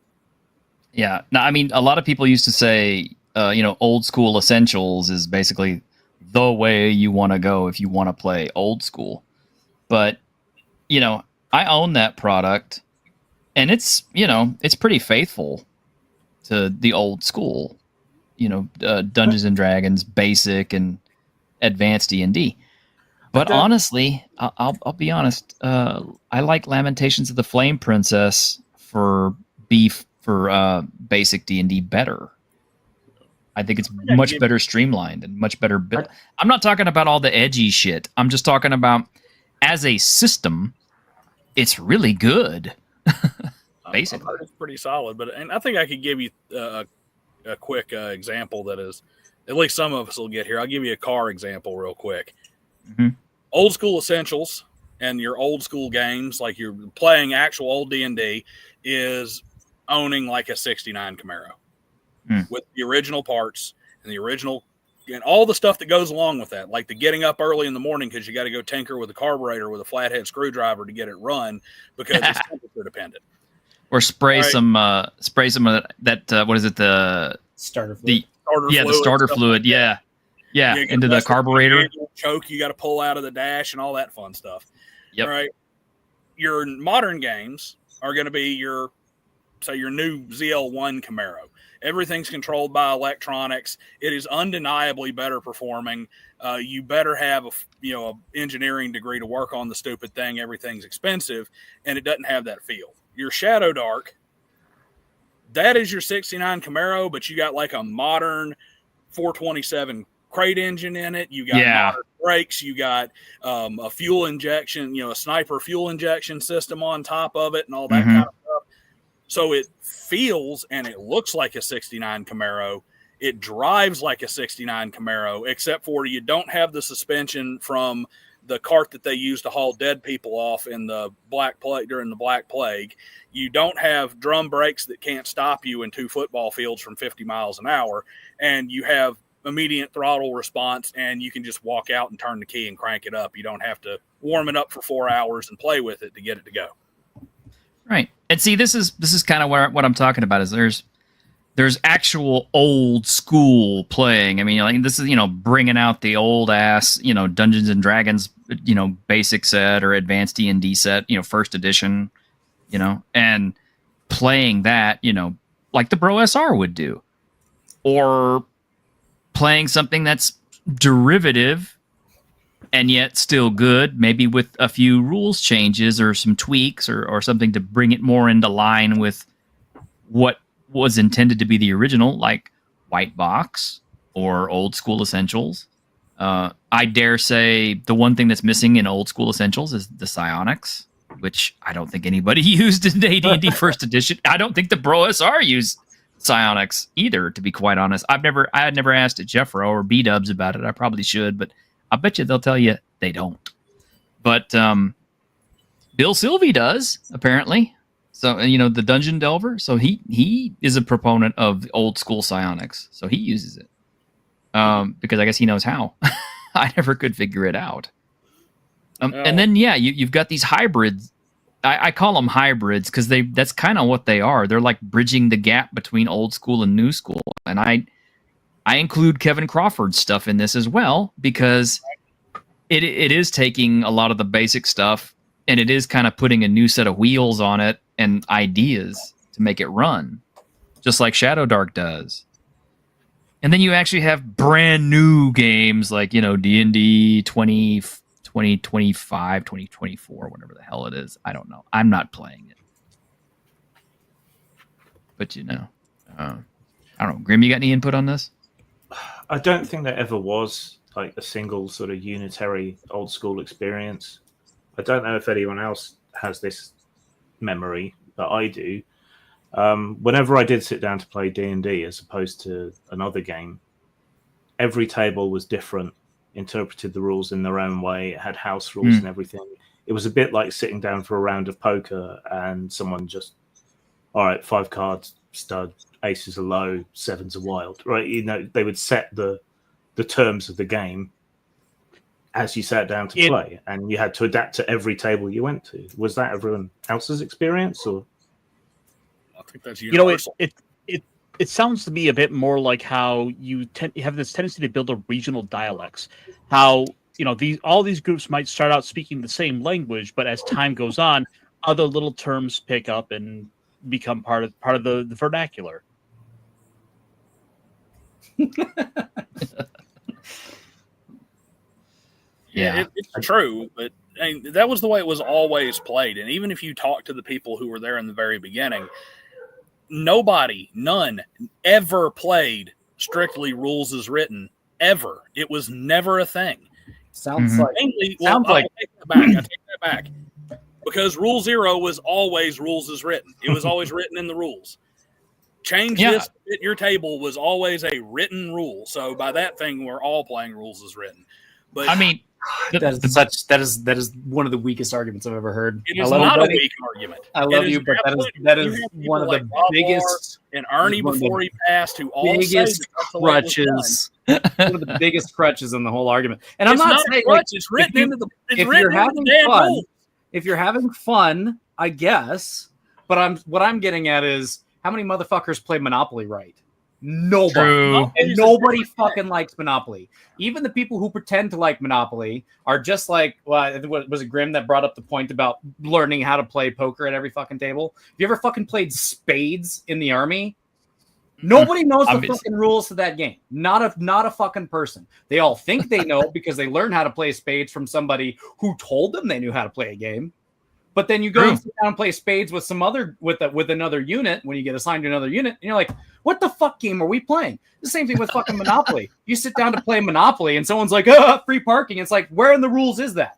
Yeah. Now, I mean, a lot of people used to say, old school essentials is basically the way you want to go if you want to play old school. But, I own that product, and it's pretty faithful to the old school, Dungeons and Dragons, basic and advanced D&D. But honestly, I'll be honest. I like Lamentations of the Flame Princess for basic D&D better. I think it's much better streamlined and much better built. I'm not talking about all the edgy shit. I'm just talking about as a system, it's really good. Basically, it's pretty solid. And I think I could give you a quick example that is, at least some of us will get here. I'll give you a car example real quick. Mm-hmm. Old school essentials and your old school games, like you're playing actual old D&D, is owning like a 69 Camaro with the original parts and the original and all the stuff that goes along with that, like the getting up early in the morning because you got to go tinker with the carburetor with a flathead screwdriver to get it run because it's temperature dependent. Or spray some of that. What is it? The starter fluid. The starter fluid. Yeah, into the carburetor. Choke you got to pull out of the dash and all that fun stuff. Yep. All right. Your modern games are going to be your new ZL1 Camaro. Everything's controlled by electronics. It is undeniably better performing. You better have a engineering degree to work on the stupid thing. Everything's expensive, and it doesn't have that feel. Your Shadow Dark, that is your 69 Camaro, but you got like a modern 427 crate engine in it. You got modern brakes. You got a fuel injection, a sniper fuel injection system on top of it and all that kind of stuff. So it feels and it looks like a 69 Camaro. It drives like a 69 Camaro, except for you don't have the suspension from the cart that they used to haul dead people off in the Black Plague during the Black Plague. You don't have drum brakes that can't stop you in 2 football fields from 50 miles an hour. And you have immediate throttle response, and you can just walk out and turn the key and crank it up. You don't have to warm it up for 4 hours and play with it to get it to go. Right. And see, this is kind of what I'm talking about is there's actual old school playing. I mean, like this is, bringing out the old ass, Dungeons and Dragons, basic set or advanced D&D set, first edition, and playing that, like the Bro SR would do, or playing something that's derivative and yet still good, maybe with a few rules changes or some tweaks or something to bring it more into line with what was intended to be the original, like White Box or Old School Essentials. I dare say the one thing that's missing in Old School Essentials is the psionics, which I don't think anybody used in AD&D First Edition. I don't think the Bro SR used psionics either, to be quite honest. I had never asked Jeffro or B-Dubs about it. I probably should, but I bet you they'll tell you they don't. But Bill Sylvie does, apparently. So, the Dungeon Delver. So he is a proponent of old school psionics. So he uses it because I guess he knows how. I never could figure it out. And then, you've got these hybrids. I call them hybrids because that's kind of what they are. They're like bridging the gap between old school and new school. And I include Kevin Crawford's stuff in this as well because it is taking a lot of the basic stuff and it is kind of putting a new set of wheels on it and ideas to make it run, just like Shadow Dark does. And then you actually have brand new games like, D&D 20, 2025, 2024, whatever the hell it is. I don't know. I'm not playing it. But I don't know. Grim, you got any input on this? I don't think there ever was like a single sort of unitary old school experience. I don't know if anyone else has this memory, but I do. Whenever I did sit down to play D&D as opposed to another game, every table was different, interpreted the rules in their own way. It had house rules and everything. It was a bit like sitting down for a round of poker and someone just, all right, 5 cards, stud, aces are low, 7s are wild, right? You know, they would set the terms of the game as you sat down to play, and you had to adapt to every table you went to. Was that everyone else's experience, or? I think that's universal. It sounds to me a bit more like how you have this tendency to build a regional dialects. How all these groups might start out speaking the same language, but as time goes on, other little terms pick up and become part of the vernacular. Yeah, it's true, but that was the way it was always played. And even if you talk to the people who were there in the very beginning, none ever played strictly rules as written. Ever. It was never a thing. Sounds like. I take that back. Because Rule 0 was always rules as written. It was always written in the rules. Change this at your table was always a written rule. So by that thing, we're all playing rules as written. But I mean, that is one of the weakest arguments I've ever heard. It is not a weak argument. I love you, but that is one of the biggest and Ernie before he passed, who all biggest crutches. One of the biggest crutches in the whole argument. And I'm not saying it's written into the. If you're having fun, if you're having fun, I guess. But what I'm getting at is how many motherfuckers play Monopoly right? Nobody. True. And nobody fucking likes Monopoly. Even the people who pretend to like Monopoly are just like, was it Grimm that brought up the point about learning how to play poker at every fucking table? Have you ever fucking played spades in the army? Nobody knows the fucking rules to that game. Not a fucking person. They all think they know because they learned how to play spades from somebody who told them they knew how to play a game. But then you go and sit down and play spades with with another unit when you get assigned to another unit, and you're like, "What the fuck game are we playing?" The same thing with fucking Monopoly. You sit down to play Monopoly, and someone's like, free parking." It's like, where in the rules is that?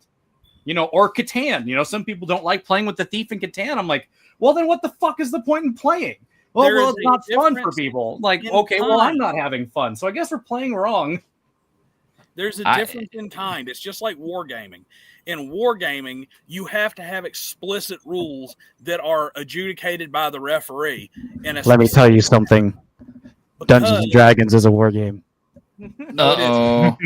Or Catan. Some people don't like playing with the thief in Catan. I'm like, well, then what the fuck is the point in playing? Well, it's not fun for people. Like, okay, well, I'm not having fun, so I guess we're playing wrong. There's a difference in kind. It's just like wargaming. In wargaming, you have to have explicit rules that are adjudicated by the referee. Let me tell you something. Dungeons and Dragons is a war game. Uh-oh.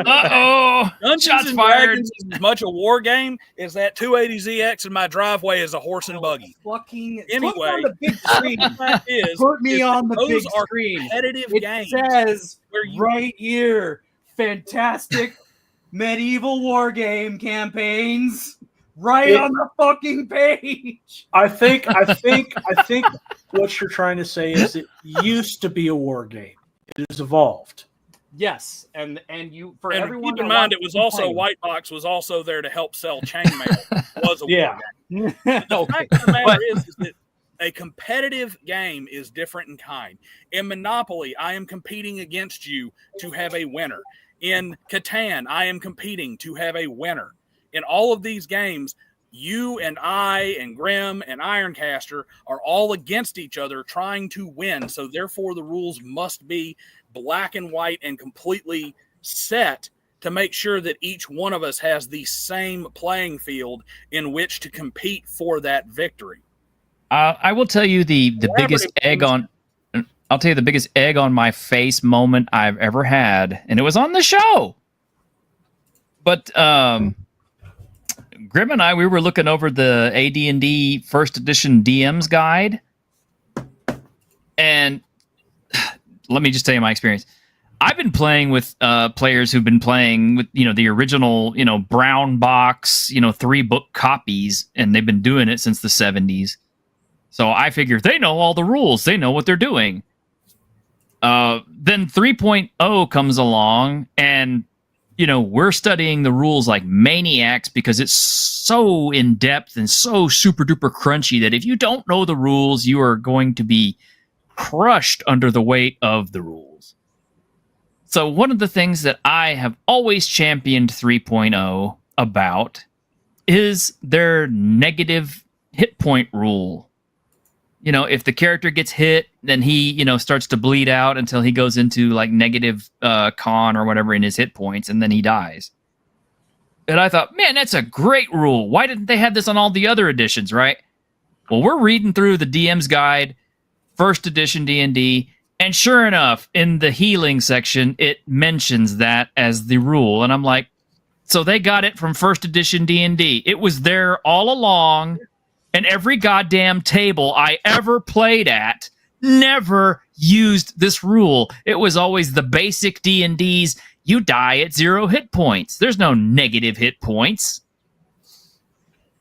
Uh-oh. Dungeons and Dragons is as much a war game as that 280ZX in my driveway is a horse and buggy. Anyway, put on the big screen. Put me on the big screen. Competitive games. It says right here, fantastic medieval war game campaigns. Right on the fucking page. I think what you're trying to say is it used to be a war game. It has evolved. Yes, and everyone keep in mind, it was also White Box was also there to help sell chainmail. Was a war game. The fact of the matter is that a competitive game is different in kind. In Monopoly, I am competing against you to have a winner. In Catan, I am competing to have a winner. In all of these games, you and I and Grimm and Ironcaster are all against each other trying to win. So therefore, the rules must be black and white and completely set to make sure that each one of us has the same playing field in which to compete for that victory. I will tell you the biggest egg on. I'll tell you the biggest egg on my face moment I've ever had, and it was on the show. But Grim and I, we were looking over the AD&D first edition DM's guide, and let me just tell you my experience. I've been playing with players who've been playing with the original brown box 3-book copies, and they've been doing it since the 70s. So I figure they know all the rules, they know what they're doing. Then 3.0 comes along, and we're studying the rules like maniacs because it's so in depth and so super duper crunchy that if you don't know the rules, you are going to be crushed under the weight of the rules. So one of the things that I have always championed 3.0 about is their negative hit point rule. If the character gets hit, then he, starts to bleed out until he goes into like negative con or whatever in his hit points, and then he dies. And I thought, man, that's a great rule. Why didn't they have this on all the other editions, right? Well, we're reading through the DM's guide, first edition D&D, and sure enough, in the healing section, it mentions that as the rule. And I'm like, so they got it from first edition D&D. It was there all along. And every goddamn table I ever played at never used this rule. It was always the basic D&Ds. You die at 0 hit points. There's no negative hit points.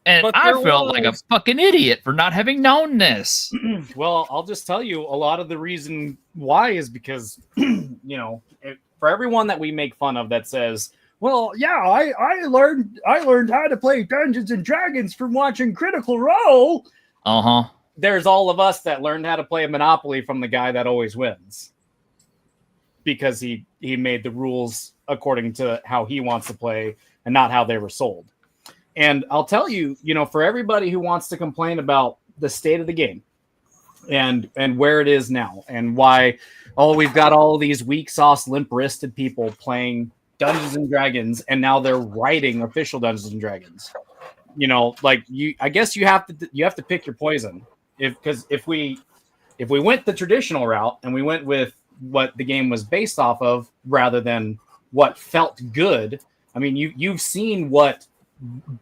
And I felt like a fucking idiot for not having known this. Well, I'll just tell you, a lot of the reason why is because, for everyone that we make fun of that says, well, yeah, I learned how to play Dungeons and Dragons from watching Critical Role. Uh-huh. There's all of us that learned how to play Monopoly from the guy that always wins. Because he made the rules according to how he wants to play and not how they were sold. And I'll tell you, for everybody who wants to complain about the state of the game and where it is now and why, we've got all these weak sauce, limp-wristed people playing Dungeons and Dragons, and now they're writing official Dungeons and Dragons. I guess you have to pick your poison. Because if we went the traditional route and we went with what the game was based off of rather than what felt good, I mean, you've seen what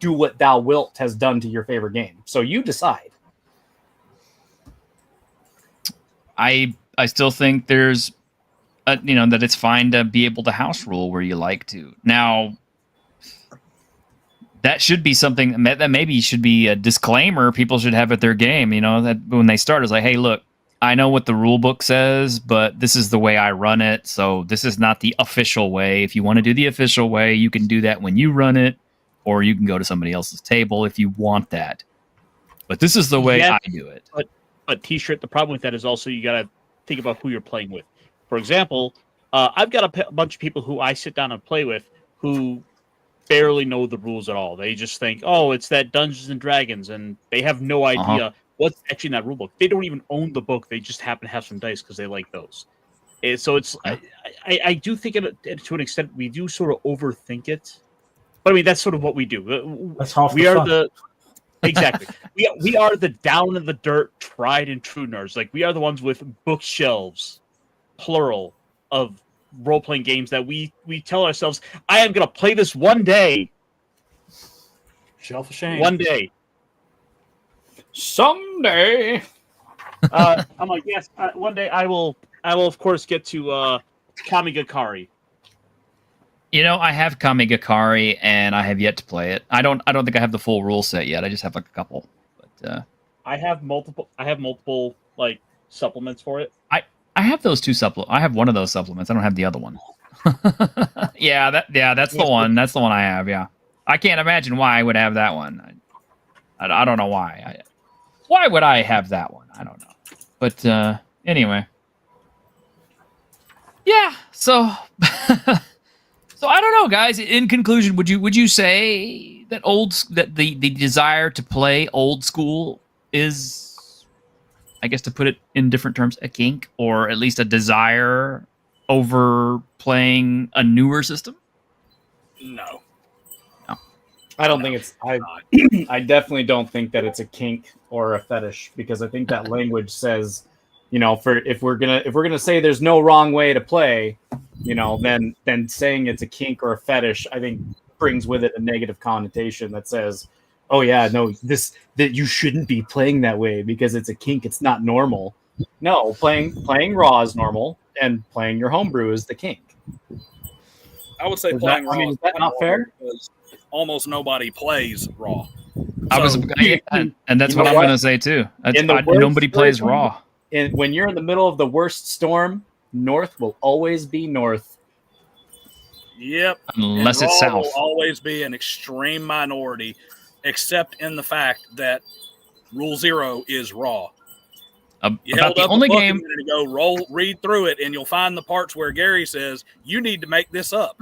Do What Thou Wilt has done to your favorite game. So you decide. I still think there's that it's fine to be able to house rule where you like to. Now, that should be something that maybe should be a disclaimer people should have at their game, that when they start, it's like, hey, look, I know what the rule book says, but this is the way I run it, so this is not the official way. If you want to do the official way, you can do that when you run it, or you can go to somebody else's table if you want that. But this is the way I do it. But T-shirt, the problem with that is also you got to think about who you're playing with. For example, I've got a bunch of people who I sit down and play with who barely know the rules at all. They just think, oh, it's that Dungeons and Dragons, and they have no idea what's actually in that rule book. They don't even own the book. They just happen to have some dice because they like those. And so it's, I do think to an extent we do sort of overthink it. But I mean, that's sort of what we do. That's half we the are fun. the exactly. we are the down in the dirt, tried and true nerds. Like we are the ones with bookshelves, plural, of role-playing games that we tell ourselves, I am going to play this one day. Shelf of shame. One day. Someday. I'm like, yes, one day I will of course get to Kamigakari. I have Kamigakari and I have yet to play it. I don't think I have the full rule set yet. I just have like a couple. But I have multiple like supplements for it. I have those two supplements. I have one of those supplements. I don't have the other one. That's the one. That's the one I have. Yeah, I can't imagine why I would have that one. I don't know why. Why would I have that one? I don't know. But anyway, yeah. So so I don't know, guys. In conclusion, would you say that the desire to play old school is, I guess, to put it in different terms, a kink, or at least a desire over playing a newer system? No. I don't think it's. I definitely don't think that it's a kink or a fetish, because I think that language says, if we're gonna say there's no wrong way to play, then saying it's a kink or a fetish, I think brings with it a negative connotation that says, oh yeah, no, that you shouldn't be playing that way because it's a kink. It's not normal. No, playing raw is normal, and playing your homebrew is the kink. I would say Is playing that- raw. I mean, is that not fair? Because almost nobody plays raw. I was, So- and that's You what know I'm what? going to say too. In the worst Nobody plays version- raw. And when you're in the middle of the worst storm, north will always be north. Yep. Unless and it's Raw south. will always be an extreme minority, except in the fact that Rule 0 is Raw. You About held the up only a book game. a minute ago, read through it, and you'll find the parts where Gary says, you need to make this up.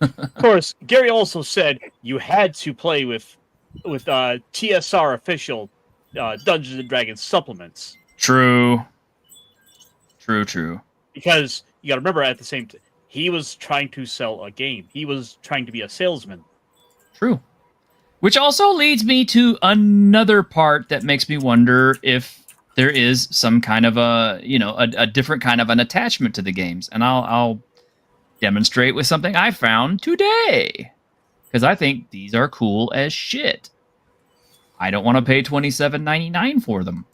Of course, Gary also said you had to play with TSR official Dungeons and Dragons supplements. True. Because you got to remember, at the same time, he was trying to sell a game. He was trying to be a salesman. True. Which also leads me to another part that makes me wonder if there is some kind of a different kind of an attachment to the games. And I'll demonstrate with something I found today. Because I think these are cool as shit. I don't want to pay $27.99 for them.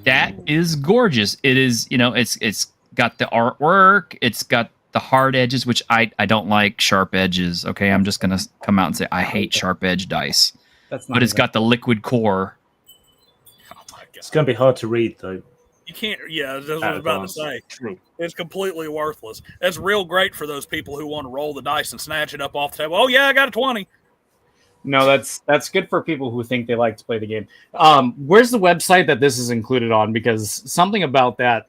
That is gorgeous. It is, it's got the artwork. It's got the hard edges, which I don't like sharp edges. Okay, I'm just gonna come out and say I hate sharp edge dice. That's not But it's got the liquid core. Oh my God. It's going to be hard to read, though. You can't, that's what I was about to say. True. It's completely worthless. That's real great for those people who want to roll the dice and snatch it up off the table. Oh, yeah, I got a 20. No, that's good for people who think they like to play the game. Where's the website that this is included on? Because something about that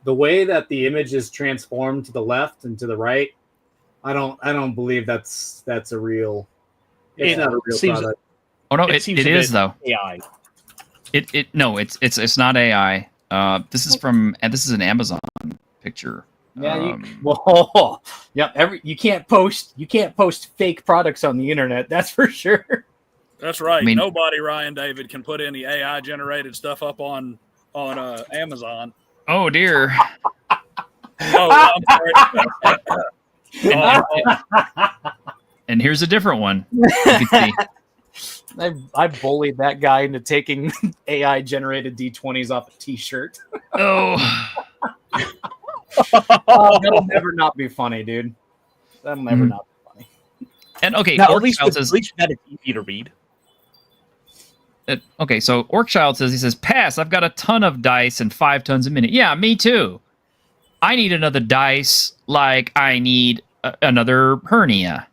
the way that the image is transformed to the left and to the right, I don't believe that's a real. It's not a real product. Oh no, it is though. AI. It's not AI. This is an Amazon picture. Yeah, you can't post fake products on the internet. That's for sure. That's right. I mean, nobody, Ryan David, can put any AI generated stuff up on Amazon. Oh dear. Oh, I'm sorry. And here's a different one. You can see. I bullied that guy into taking AI generated D20s off a T-shirt. Oh. That'll never not be funny, dude. That'll never not be funny. And okay, Now, at least that it's easy to read. Okay, so Orkchild says, pass, I've got a ton of dice and 5 tons a minute. Yeah, me too. I need another dice like I need another hernia.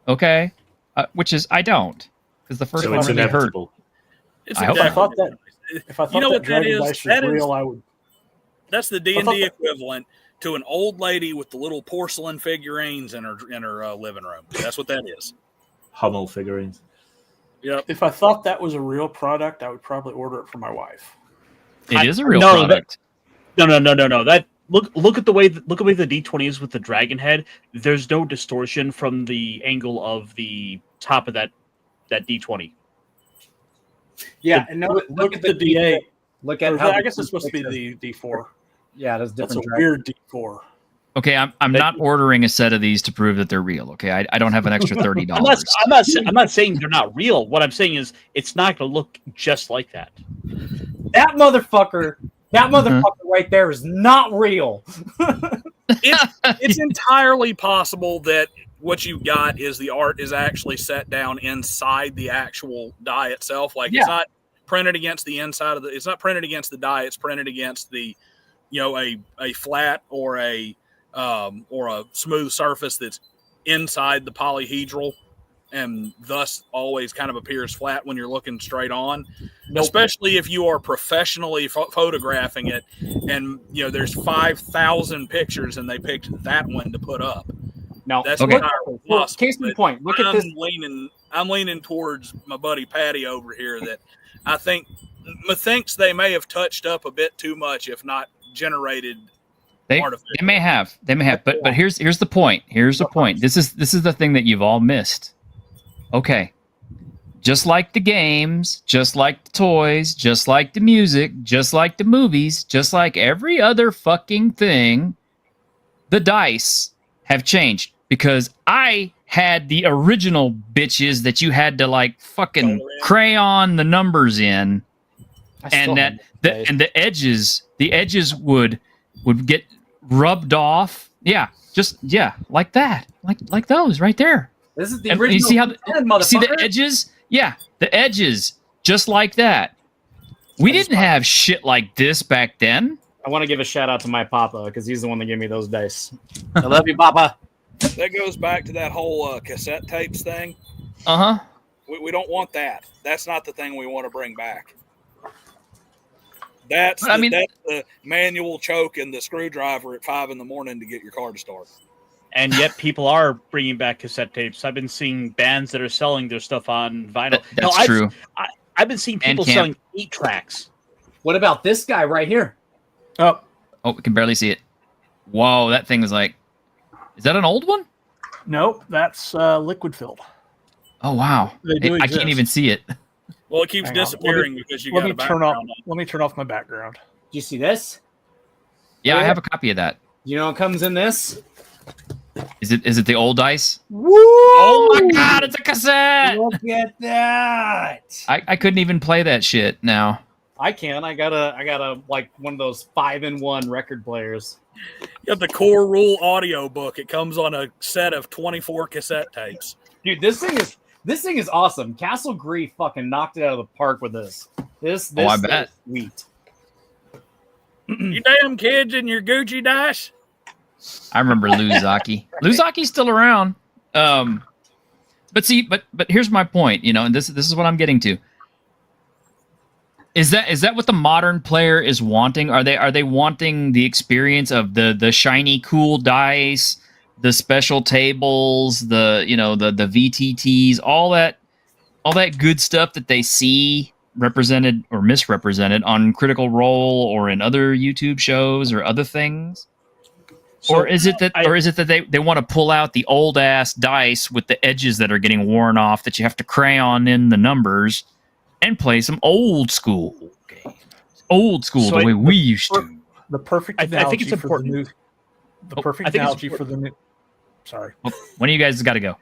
Okay? Which is, I don't. Because the first So one it's really hurt. inevitable. It's I hope If I I thought that, if I thought You know that what that dragon is? dice was That is- real, I would. That's the I thought D&D that- equivalent to an old lady with the little porcelain figurines in her living room. That's what that is. Hummel figurines. Yep. If I thought that was a real product, I would probably order it for my wife. It is a real no, product. No. That look at the way the D20 is with the dragon head. There's no distortion from the angle of the top of that D20. Yeah, and no, Look at the D8. Look Or at how I guess it's supposed to be the D4. Yeah, there's That's different. a weird D4. Okay, I'm not ordering a set of these to prove that they're real. Okay, I don't have an extra $30. I'm not saying they're not real. What I'm saying is it's not going to look just like that. That motherfucker right there is not real. It's entirely possible that what you got is the art is actually set down inside the actual die itself. Like it's not printed against the inside of the. It's not printed against the die. It's printed against the, a flat or a smooth surface that's inside the polyhedral, and thus always kind of appears flat when you're looking straight on. Nope. Especially if you are professionally photographing it, and there's 5,000 pictures, and they picked that one to put up. No, that's okay. Well, case in point. Look at this. I'm leaning towards my buddy Patty over here that I think methinks they may have touched up a bit too much, if not generated. They may have, but here's the point. Here's the point. This is the thing that you've all missed. Okay, just like the games, just like the toys, just like the music, just like the movies, just like every other fucking thing, the dice have changed because I had the original bitches that you had to like fucking crayon the numbers in, and the edges would get rubbed off. Yeah, like that, like those right there. This is the and original. You see how you see the edges? Yeah, the edges, just like that. We didn't have shit like this back then. I want to give a shout out to my papa because he's the one that gave me those dice. I love you, papa. That goes back to that whole cassette tapes thing. Uh huh. We don't want that. That's not the thing we want to bring back. That's But, I mean- that's the manual choke and the screwdriver at 5 a.m. to get your car to start. And yet people are bringing back cassette tapes. I've been seeing bands that are selling their stuff on vinyl. That's true. I've been seeing people Bandcamp. selling 8 tracks. What about this guy right here? Oh, Oh, we can barely see it. Whoa, that thing is like. Is that an old one? nope, that's liquid filled. Oh wow. They do I can't exist. even see it. Well, it keeps Hang on. disappearing because you Let got me a turn off. background. Let me turn off my background. Do you see this? Yeah, I Yeah. have a copy of that. You know what comes in this? Is it the old dice? Woo! Oh my god, it's a cassette! Look at that! I couldn't even play that shit now. I can. I got a like one of those 5-in-1 record players. You got the Core Rule audio book. It comes on a set of 24 cassette tapes. Dude, this thing is awesome. Castle Grief fucking knocked it out of the park with this. This Oh, I is bet. sweet. You damn kids in your Gucci dice. I remember Luzaki. Luzaki's still around. But here's my point, and this is what I'm getting to. Is that what the modern player is wanting? Are they wanting the experience of the shiny cool dice, the special tables, the VTTs, all that good stuff that they see represented or misrepresented on Critical Role or in other YouTube shows or other things? Or is it that they want to pull out the old ass dice with the edges that are getting worn off that you have to crayon in the numbers and play some old school games? Old school, So the way we used to. The perfect I analogy think it's for the important. new. The Oh, perfect I think it's analogy for the new. Sorry. Well, one of you guys has got to go.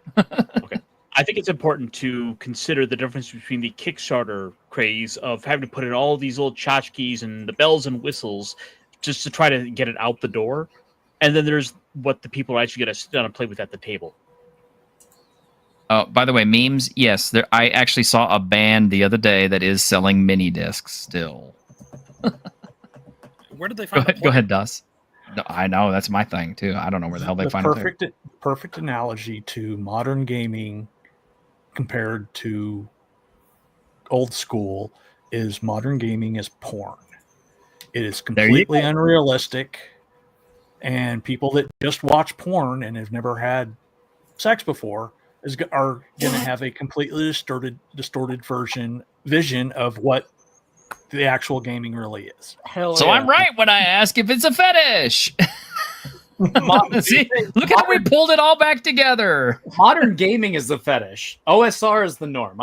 I think it's important to consider the difference between the Kickstarter craze of having to put in all these little tchotchkes and the bells and whistles just to try to get it out the door. And then there's what the people are actually going to sit down and play with at the table. Oh, by the way, memes. Yes, I actually saw a band the other day that is selling mini discs still. Where did they Go find ahead, go ahead, Dus. No, I know that's my thing too. I don't know where the hell they The find perfect analogy to modern gaming compared to old school is modern gaming is porn. It is There you completely unrealistic, and people that just watch porn and have never had sex before are going to have a completely distorted vision of what the actual gaming really is. Hell So yeah. I'm right when I ask if it's a fetish. See, look at how we pulled it all back together. Modern gaming is the fetish. OSR is the norm.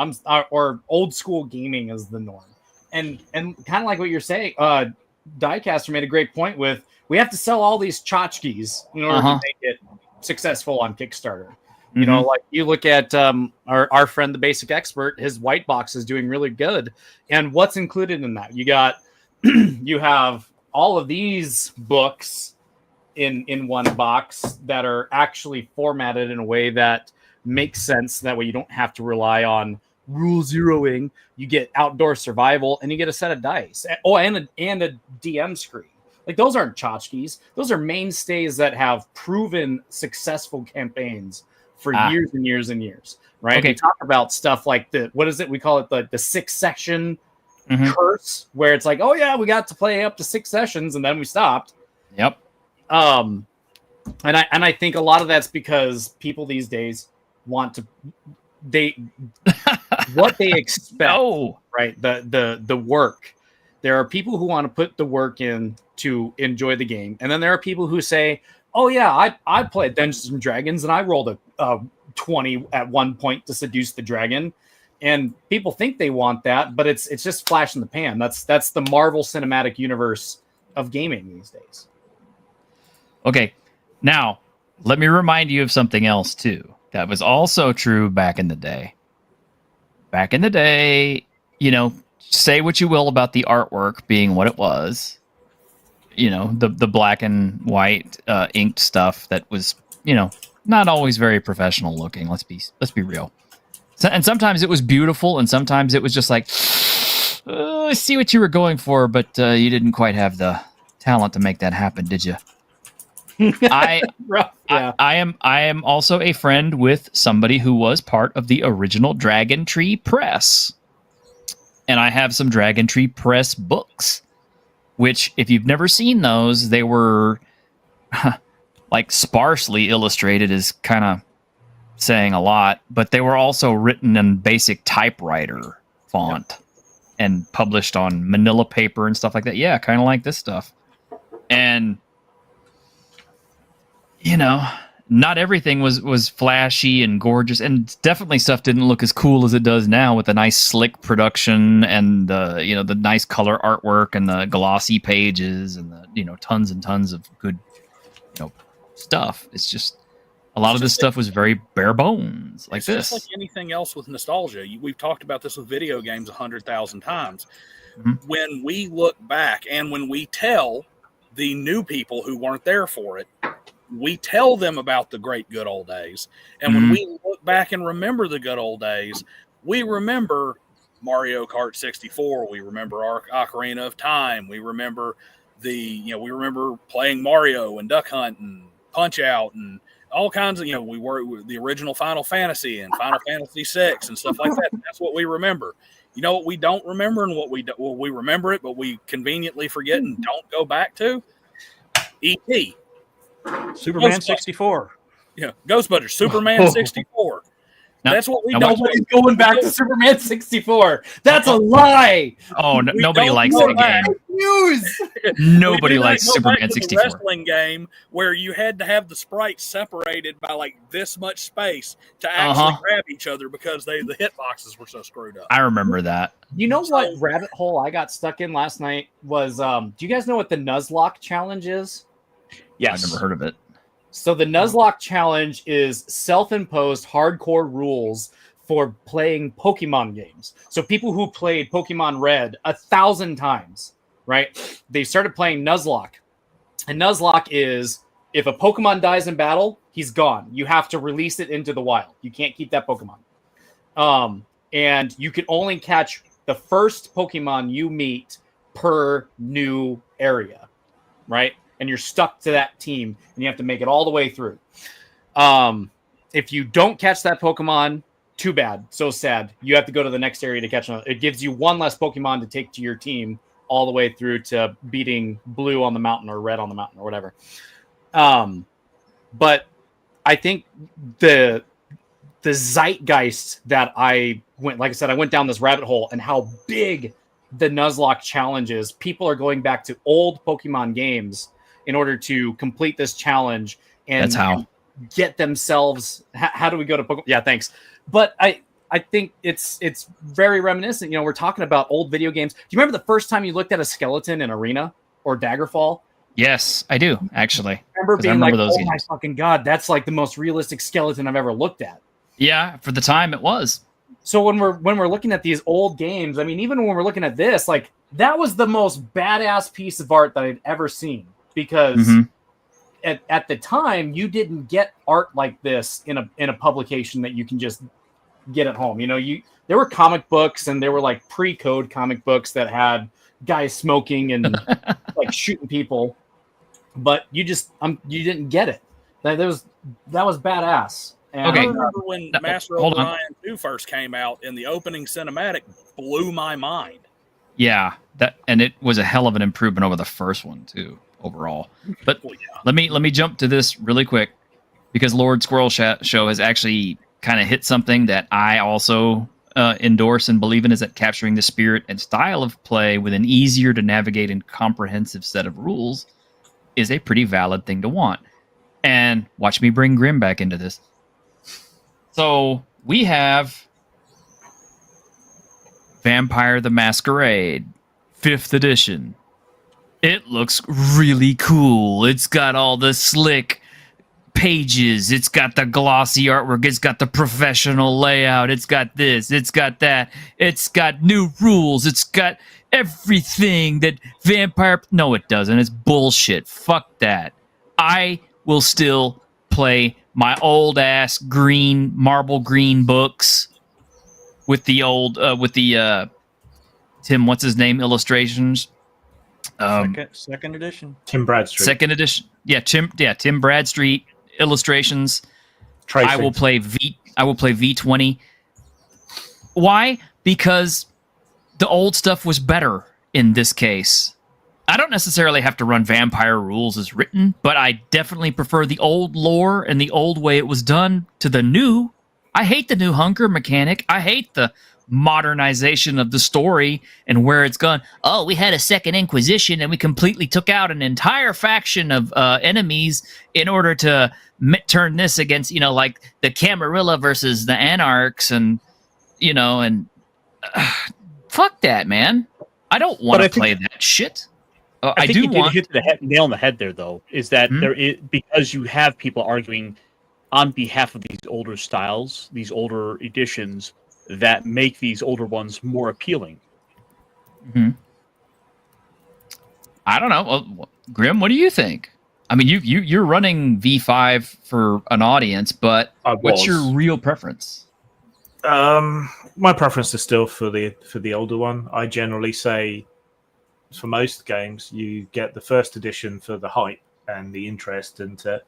Or old school gaming is the norm. And kind of like what you're saying, Diecaster made a great point with we have to sell all these tchotchkes in order to make it successful on Kickstarter. You know, like you look at our friend, the Basic Expert, his white box is doing really good. And what's included in that? You got, you have all of these books in one box that are actually formatted in a way that makes sense. That way you don't have to rely on rule zeroing. You get outdoor survival and you get a set of dice. Oh, and a DM screen. Like those aren't tchotchkes. Those are mainstays that have proven successful campaigns for years and years and years, right? Okay. We talk about stuff like what is it? We call it the 6 session curse, where it's like, oh yeah, we got to play up to 6 sessions and then we stopped. Yep. And I think a lot of that's because people these days want to what they expect, right? The work. There are people who want to put the work in to enjoy the game, and then there are people who say, oh yeah, I played Dungeons and Dragons and I rolled a 20 at one point to seduce the dragon. And people think they want that, but it's just flash in the pan. That's the Marvel Cinematic Universe of gaming these days. Okay. Now, let me remind you of something else too. That was also true back in the day. Back in the day, say what you will about the artwork being what it was. The black and white inked stuff that was, not always very professional looking. Let's be real. And sometimes it was beautiful, and sometimes it was just like, I see what you were going for, but you didn't quite have the talent to make that happen, did you? I Yeah. I am also a friend with somebody who was part of the original Dragon Tree Press. And I have some Dragon Tree Press books, which, if you've never seen those, they were like sparsely illustrated, is kind of saying a lot, but they were also written in basic typewriter font and published on manila paper and stuff like that. Yeah, kind of like this stuff. And you know, not everything was flashy and gorgeous, and definitely stuff didn't look as cool as it does now with the nice slick production and the nice color artwork and the glossy pages and the tons and tons of good stuff. It's just a lot of this stuff was very bare bones, like it's this. Just like anything else with nostalgia. We've talked about this with video games 100,000 times. Mhm. When we look back and when we tell the new people who weren't there for it, we tell them about the great good old days. And when we look back and remember the good old days, we remember Mario Kart 64. We remember Ocarina of Time. We remember we remember playing Mario and Duck Hunt and Punch Out and all kinds of, we were the original Final Fantasy and Final Fantasy VI and stuff like that. That's what we remember. You know what we don't remember and we remember it, but we conveniently forget and don't go back to? E.T. Superman 64. Yeah, Ghostbusters, Superman 64. No, That's what we nobody- don't. Nobody's going back to Superman 64. That's a lie. Oh, We nobody don't likes go that back. game. News. Nobody We do not likes go back Superman to the 64. wrestling game where you had to have the sprites separated by like this much space to actually grab each other because the hitboxes were so screwed up. I remember that. You know what rabbit hole I got stuck in last night was do you guys know what the Nuzlocke challenge is? Yes. I've never heard of it. So the Nuzlocke challenge is self-imposed hardcore rules for playing Pokemon games. So people who played Pokemon Red 1,000 times, right? They started playing Nuzlocke. And Nuzlocke is if a Pokemon dies in battle, he's gone. You have to release it into the wild. You can't keep that Pokemon. And you can only catch the first Pokemon you meet per new area, right? And you're stuck to that team, and you have to make it all the way through. If you don't catch that Pokemon, too bad. So sad. You have to go to the next area to catch another. It gives you one less Pokemon to take to your team all the way through to beating Blue on the mountain or Red on the mountain or whatever. But I think the zeitgeist that I went down this rabbit hole and how big the Nuzlocke challenge is. People are going back to old Pokemon games in order to complete this challenge and That's how. get themselves. How do we go to Pokemon? Yeah, thanks. But I think it's very reminiscent. We're talking about old video games. Do you remember the first time you looked at a skeleton in Arena or Daggerfall? Yes, I do, actually. I remember like, those oh my games. fucking God, that's like the most realistic skeleton I've ever looked at. Yeah, for the time it was. So when we're looking at these old games, I mean, even when we're looking at this, like that was the most badass piece of art that I'd ever seen. Because at the time, you didn't get art like this in a publication that you can just get at home. There were comic books, and there were like pre-code comic books that had guys smoking and like shooting people, but you didn't get it. That was badass. And, Okay. I remember when Master of hold on. Orion 2 first came out, and the opening cinematic blew my mind. Yeah, and it was a hell of an improvement over the first one too, overall. But Well, yeah. let me jump to this really quick because Lord Squirrel Show has actually kind of hit something that I also endorse and believe in, is that capturing the spirit and style of play with an easier to navigate and comprehensive set of rules is a pretty valid thing to want. And watch me bring Grim back into this. So we have Vampire the Masquerade, 5th edition. It looks really cool. It's got all the slick pages. It's got the glossy artwork. It's got the professional layout. It's got this. It's got that. It's got new rules. It's got everything that Vampire... No, it doesn't. It's bullshit. Fuck that. I will still play my old ass marble green books with the old Tim, what's his name, illustrations. Second edition. Tim Bradstreet. Second edition. Yeah, Tim Bradstreet illustrations. Tracing. I will play V20. Why? Because the old stuff was better in this case. I don't necessarily have to run Vampire rules as written, but I definitely prefer the old lore and the old way it was done to the new. I hate the new hunker mechanic. I hate the modernization of the story and where it's gone. Oh, we had a second Inquisition and we completely took out an entire faction of enemies in order to turn this against, like the Camarilla versus the Anarchs and, fuck that, man. I don't want to play that shit. I think you did hit the nail on the head there, though, is that there is, because you have people arguing on behalf of these older styles, these older editions, that make these older ones more appealing. Mm-hmm. I don't know. Well, Grim, what do you think? I mean, you're running V5 for an audience, but what's your real preference? My preference is still for the older one. I generally say, for most games, you get the first edition for the hype and the interest, and to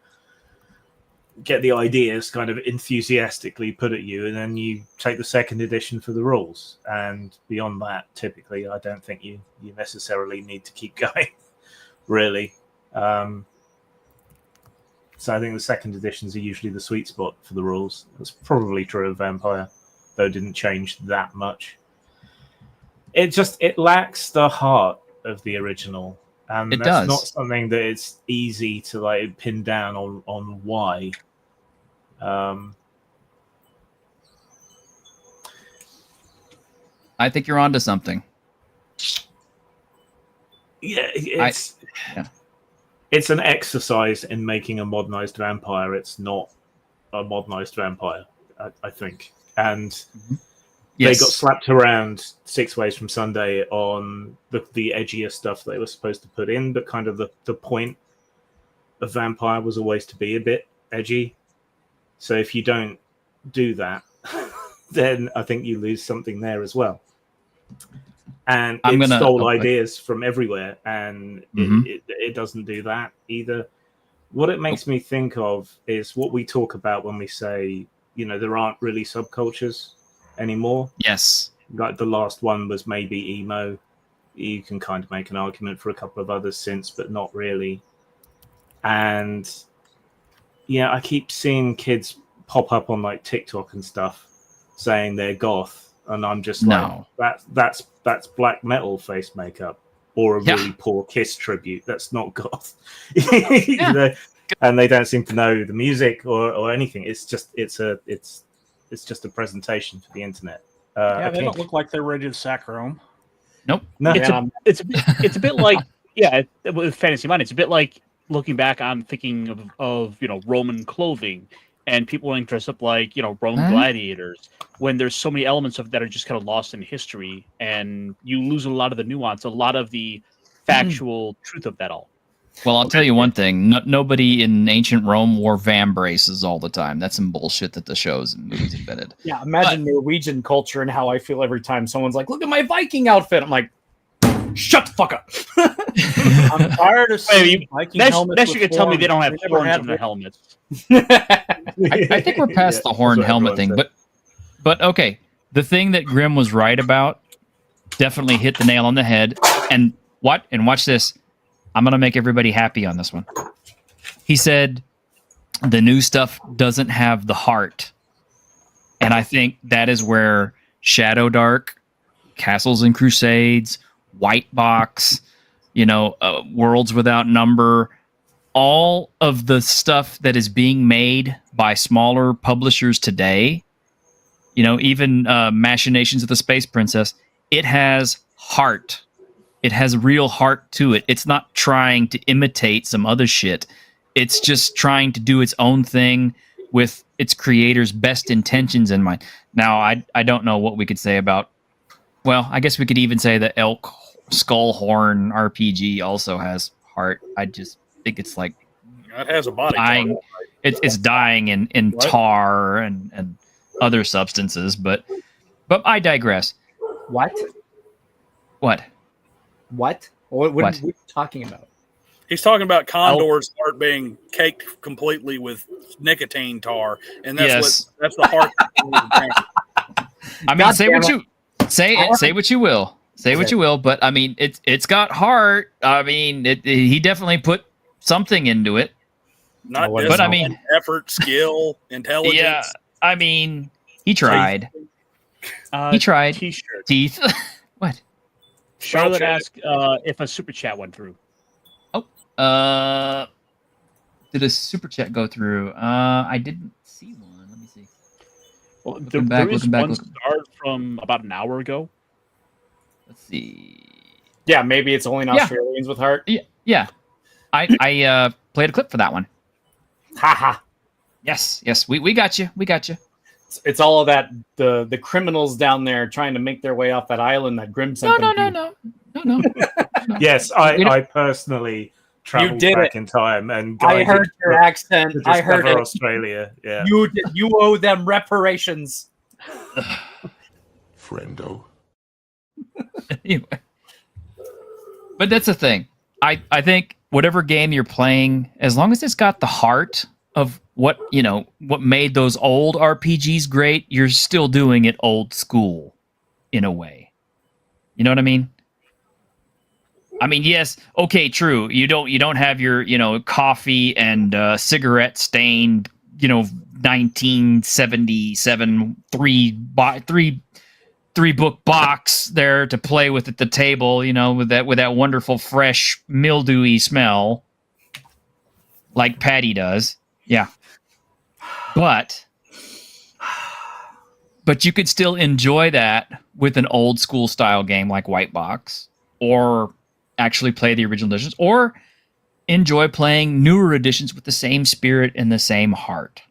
get the ideas kind of enthusiastically put at you, and then you take the second edition for the rules. And beyond that, typically, I don't think you necessarily need to keep going, really. So I think the second editions are usually the sweet spot for the rules. That's probably true of Vampire, though it didn't change that much. It lacks the heart of the original, and that's not something that it's easy to pin down on why. I think you're onto something. Yeah, it's an exercise in making a modernized vampire. It's not a modernized vampire, I think, and. Yes. They got slapped around 6 Ways from Sunday on the edgier stuff they were supposed to put in, but kind of the point of Vampire was always to be a bit edgy. So if you don't do that, then I think you lose something there as well. And it stole ideas from everywhere, and it doesn't do that either. What it makes me think of is what we talk about when we say, there aren't really subcultures anymore. Yes. Like the last one was maybe emo. You can kind of make an argument for a couple of others since, but not really. And I keep seeing kids pop up on TikTok and stuff saying they're goth, and I'm just that's black metal face makeup or a really poor Kiss tribute. That's not goth. And they don't seem to know the music or anything. It's just a presentation for the internet. They don't look like they're ready to sack Rome. Nope. No. It's a bit like with Fantasy Mind. It's a bit like looking back. I'm thinking of Roman clothing and people wanting to dress up like Roman gladiators. When there's so many elements of that are just kind of lost in history, and you lose a lot of the nuance, a lot of the factual truth of that all. Well, I'll tell you one thing. Nobody in ancient Rome wore vambraces all the time. That's some bullshit that the shows and movies invented. Yeah, imagine Norwegian culture and how I feel every time someone's like, look at my Viking outfit. I'm like, shut the fuck up. I'm tired of seeing Viking helmets. Next you can tell me they don't have horns on their helmets. I think we're past the horn helmet thing. But okay, the thing that Grim was right about definitely hit the nail on the head. And watch this. I'm going to make everybody happy on this one. He said the new stuff doesn't have the heart. And I think that is where Shadow Dark, Castles and Crusades, White Box, Worlds Without Number, all of the stuff that is being made by smaller publishers today, even Machinations of the Space Princess, it has heart. It has real heart to it. It's not trying to imitate some other shit. It's just trying to do its own thing with its creator's best intentions in mind. Now, I don't know what we could say about... Well, I guess we could even say that Elk Skull Horn RPG also has heart. I just think it's like... It has a body. Dying. It's dying in tar and other substances, but I digress. What? What? What? What What? are you talking about? He's talking about Condor's heart being caked completely with nicotine tar, and that's that's the heart. I mean, God say damn what it. you say what you will. Say what Okay. you will, but I mean, it's got heart. I mean, he definitely put something into it. Not But discipline, I mean- effort, skill, intelligence. Yeah, I mean, he tried. He tried. T-shirt. Teeth. What? Charlotte Spell check. asked if a super chat went through. Did a super chat go through? I didn't see one. Let me see. Well, Looking there back, is looking back, one looking- start from about an hour ago. Let's see. Yeah, maybe it's only in Yeah. Australians with heart. Yeah. I played a clip for that one. Haha. Yes. We got you. We got you. It's all of that the criminals down there trying to make their way off that island that Grim sent them to. No. Yes, I personally traveled did back it. in time and I guided heard your to accent. I heard discover it. Australia. Yeah. You owe them reparations. Friendo. Anyway. But that's the thing. I think whatever game you're playing, as long as it's got the heart of what made those old RPGs great, you're still doing it old school in a way. You know what I mean? I mean, yes, okay, true. You don't have your, coffee and cigarette stained, 1977 three book box there to play with at the table, with that wonderful fresh mildewy smell like Patty does. Yeah. But you could still enjoy that with an old school style game like White Box, or actually play the original editions, or enjoy playing newer editions with the same spirit and the same heart.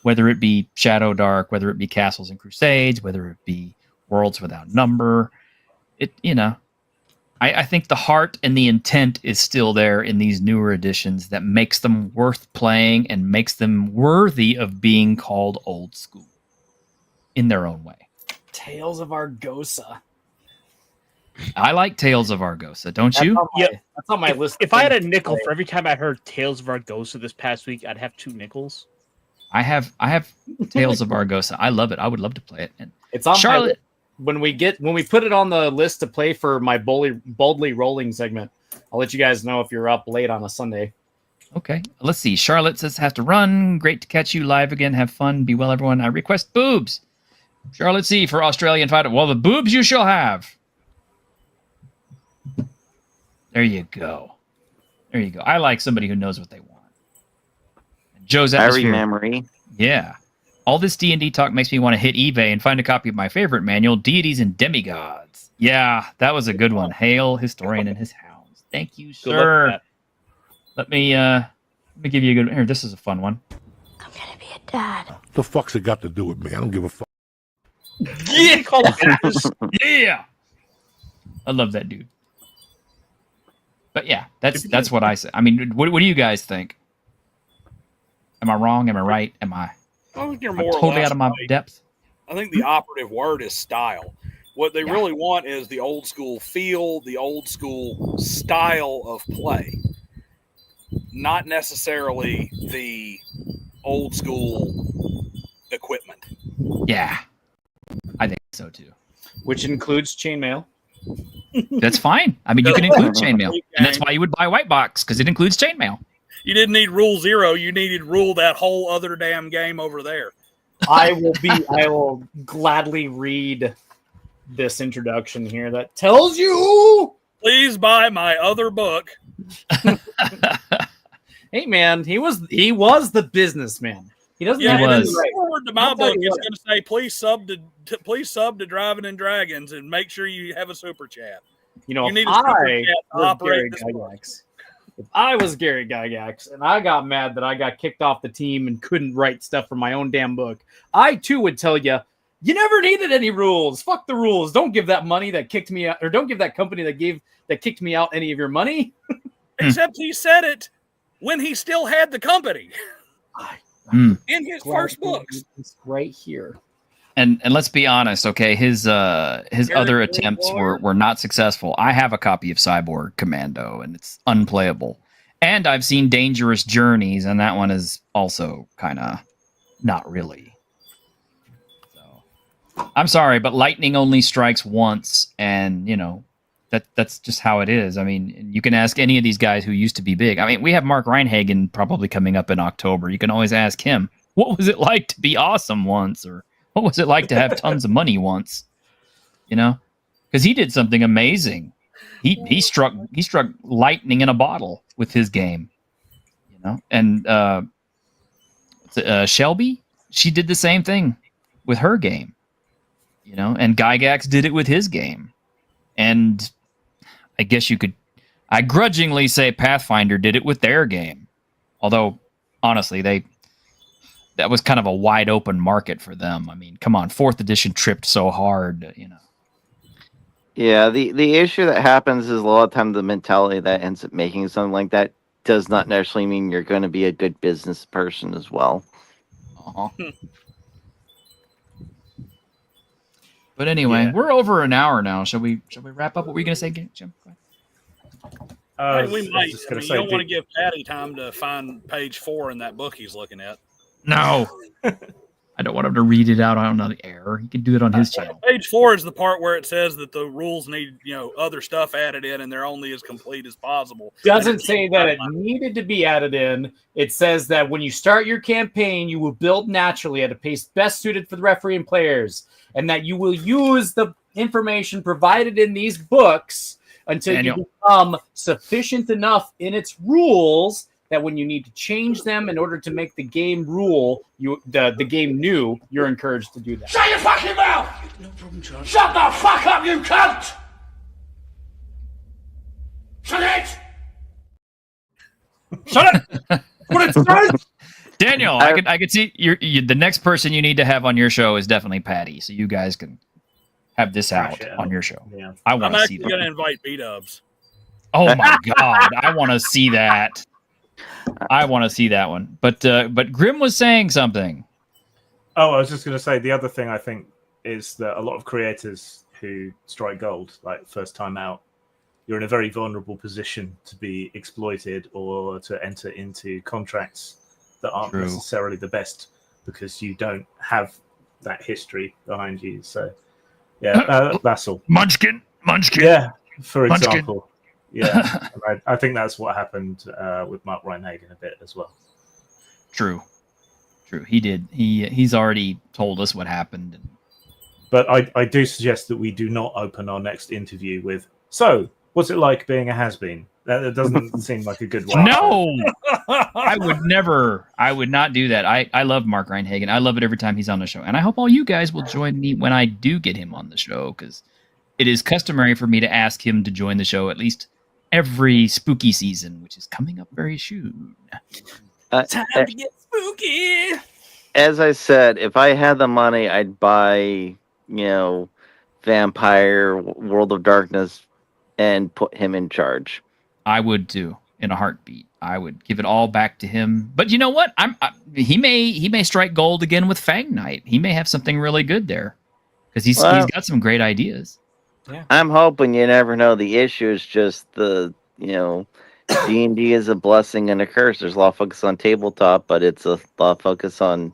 Whether it be Shadow Dark, whether it be Castles and Crusades, whether it be Worlds Without Number, I think the heart and the intent is still there in these newer editions that makes them worth playing and makes them worthy of being called old school in their own way. Tales of Argosa. I like Tales of Argosa, don't you? That's on my list. If I had a nickel for every time I heard Tales of Argosa this past week, I'd have 2 nickels. I have Tales of Argosa. I love it. I would love to play it. And It's on Charlotte. when we put it on the list to play for my boldly rolling segment. I'll let you guys know if you're up late on a Sunday. Okay, let's see. Charlotte says, have to run. Great to catch you live again. Have fun. Be well, everyone. I request boobs. Charlotte C. for Australian fighter. Well, the boobs you shall have. There you go. I like somebody who knows what they want. Joe's atmosphere. memory. Yeah. All this D&D talk makes me want to hit eBay and find a copy of my favorite manual, Deities and Demigods. Yeah, that was a good one. Hail, Historian and his hounds. Thank you, Good luck sir. with that. Let me give you a good here. This is a fun one. I'm gonna be a dad. The fuck's it got to do with me? I don't give a fuck. Yeah, call it Yeah. I love that dude. But yeah, that's what I say. I mean, what do you guys think? Am I wrong? Am I right? Am I I think you're am I more or totally less out of my right. depth? I think the operative word is style. What they really want is the old school feel, the old school style of play, not necessarily the old school equipment. Yeah. I think so too. Which includes chainmail. That's fine. I mean, you can include chainmail. And that's why you would buy White Box, because it includes chainmail. You didn't need Rule 0. You needed Rule that whole other damn game over there. I will gladly read this introduction here that tells you. Please buy my other book. Hey man, he was the businessman. He doesn't Yeah, have was. anything right. Forward to my I'll tell book, you it's what. going to say please sub to Driving and Dragons and make sure you have a super chat. You know, You need if a super I chat to was operate Gary this book. Gygax, if I was Gary Gygax and I got mad that I got kicked off the team and couldn't write stuff for my own damn book, I too would tell you, you never needed any rules. Fuck the rules. Don't give that money that kicked me out, or don't give that company that kicked me out any of your money. Except he said it when he still had the company Hmm. in his first books. It's right here. And let's be honest, okay, his other attempts were not successful. I have a copy of Cyborg Commando, and it's unplayable. And I've seen Dangerous Journeys, and that one is also kind of not really. So I'm sorry, but lightning only strikes once, and that's just how it is. I mean, you can ask any of these guys who used to be big. I mean, we have Mark Reinhagen probably coming up in October. You can always ask him, what was it like to be awesome once, or what was it like to have tons of money once? Because he did something amazing. He struck lightning in a bottle with his game. And Shelby, she did the same thing with her game. And Gygax did it with his game. And I guess I grudgingly say Pathfinder did it with their game. Although, honestly, that was kind of a wide open market for them. I mean, come on, 4th edition tripped so hard, Yeah, the issue that happens is a lot of times the mentality that ends up making something like that does not necessarily mean you're going to be a good business person as well. Uh-huh. But anyway, we're over an hour now. Shall we wrap up? What were you going to say, Jim? Go ahead. We might. You don't want to give Patty time to find page 4 in that book he's looking at. No. I don't want him to read it out on the air. He can do it on his channel. Page 4 is the part where it says that the rules need, other stuff added in, and they're only as complete as possible. Doesn't say that it needed to be added in. It says that when you start your campaign, you will build naturally at a pace best suited for the referee and players, and that you will use the information provided in these books until you become sufficient enough in its rules that when you need to change them in order to make the game the game new, you're encouraged to do that. Shut your fucking mouth! No problem, John. Shut the fuck up, you cunt! Shut it! Shut it! What it says? Daniel, I could see the next person you need to have on your show is definitely Patty, so you guys can have this out on your show. Yeah. I want to see that. I'm actually going to invite B-Dubs. Oh my god, I want to see that. I want to see that one. But Grim was saying something. Oh, I was just going to say the other thing I think is that a lot of creators who strike gold, like first time out, you're in a very vulnerable position to be exploited or to enter into contracts that aren't necessarily the best because you don't have that history behind you. So, yeah, that's all. Munchkin. Yeah, for Munchkin. example. Yeah, I think that's what happened with Mark Reinhagen a bit as well. True. He did. He's already told us what happened. But I do suggest that we do not open our next interview with, so, what's it like being a has-been? That doesn't seem like a good one. No! I would not do that. I love Mark Reinhagen. I love it every time he's on the show. And I hope all you guys will join me when I do get him on the show, because it is customary for me to ask him to join the show at least every spooky season, which is coming up very soon. Time to get spooky! As I said, if I had the money, I'd buy, Vampire, World of Darkness, and put him in charge. I would too, in a heartbeat. I would give it all back to him. But you know what? He may strike gold again with Fang Knight. He may have something really good there because he's got some great ideas. Yeah. I'm hoping. You never know. The issue is just D&D is a blessing and a curse. There's a lot of focus on tabletop, but it's a lot of focus on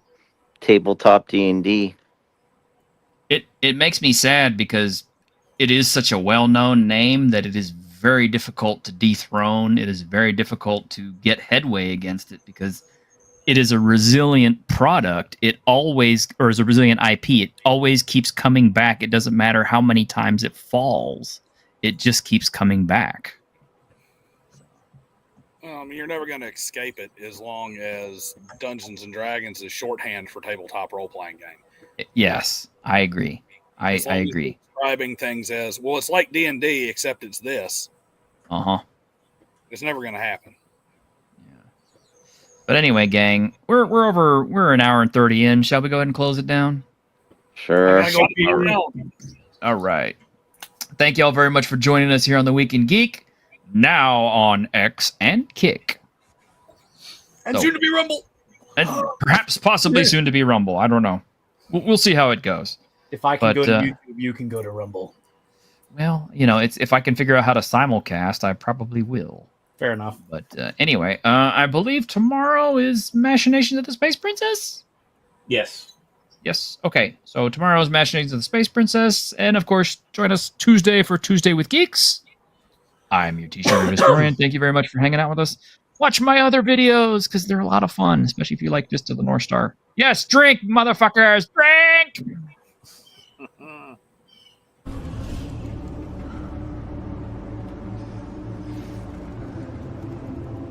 tabletop D&D. It makes me sad because it is such a well-known name that it is very difficult to dethrone. It is very difficult to get headway against it because it is a resilient product. Is a resilient IP. It always keeps coming back. It doesn't matter how many times it falls. It just keeps coming back. You're never going to escape it as long as Dungeons and Dragons is shorthand for tabletop role-playing game. Yes, I agree. I agree. Describing things as, well, it's like D&D, except it's this. Uh-huh. It's never going to happen. Yeah. But anyway, gang, we're an hour and 30 in. Shall we go ahead and close it down? Sure. All right. Thank you all very much for joining us here on the Week in Geek. Now on X and Kick. And soon to be Rumble. And perhaps possibly soon to be Rumble. I don't know. we'll see how it goes. If I can But, go to YouTube, you can go to Rumble. Well, it's if I can figure out how to simulcast, I probably will. Fair enough. But anyway, I believe tomorrow is Machinations of the Space Princess? Yes. Yes. Okay. So tomorrow is Machinations of the Space Princess. And of course, join us Tuesday for Tuesday with Geeks. I'm your t-shirt historian. Thank you very much for hanging out with us. Watch my other videos because they're a lot of fun, especially if you like Fist of the North Star. Yes, drink, motherfuckers, drink!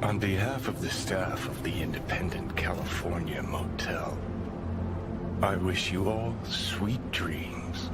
On behalf of the staff of the Independent California Motel, I wish you all sweet dreams.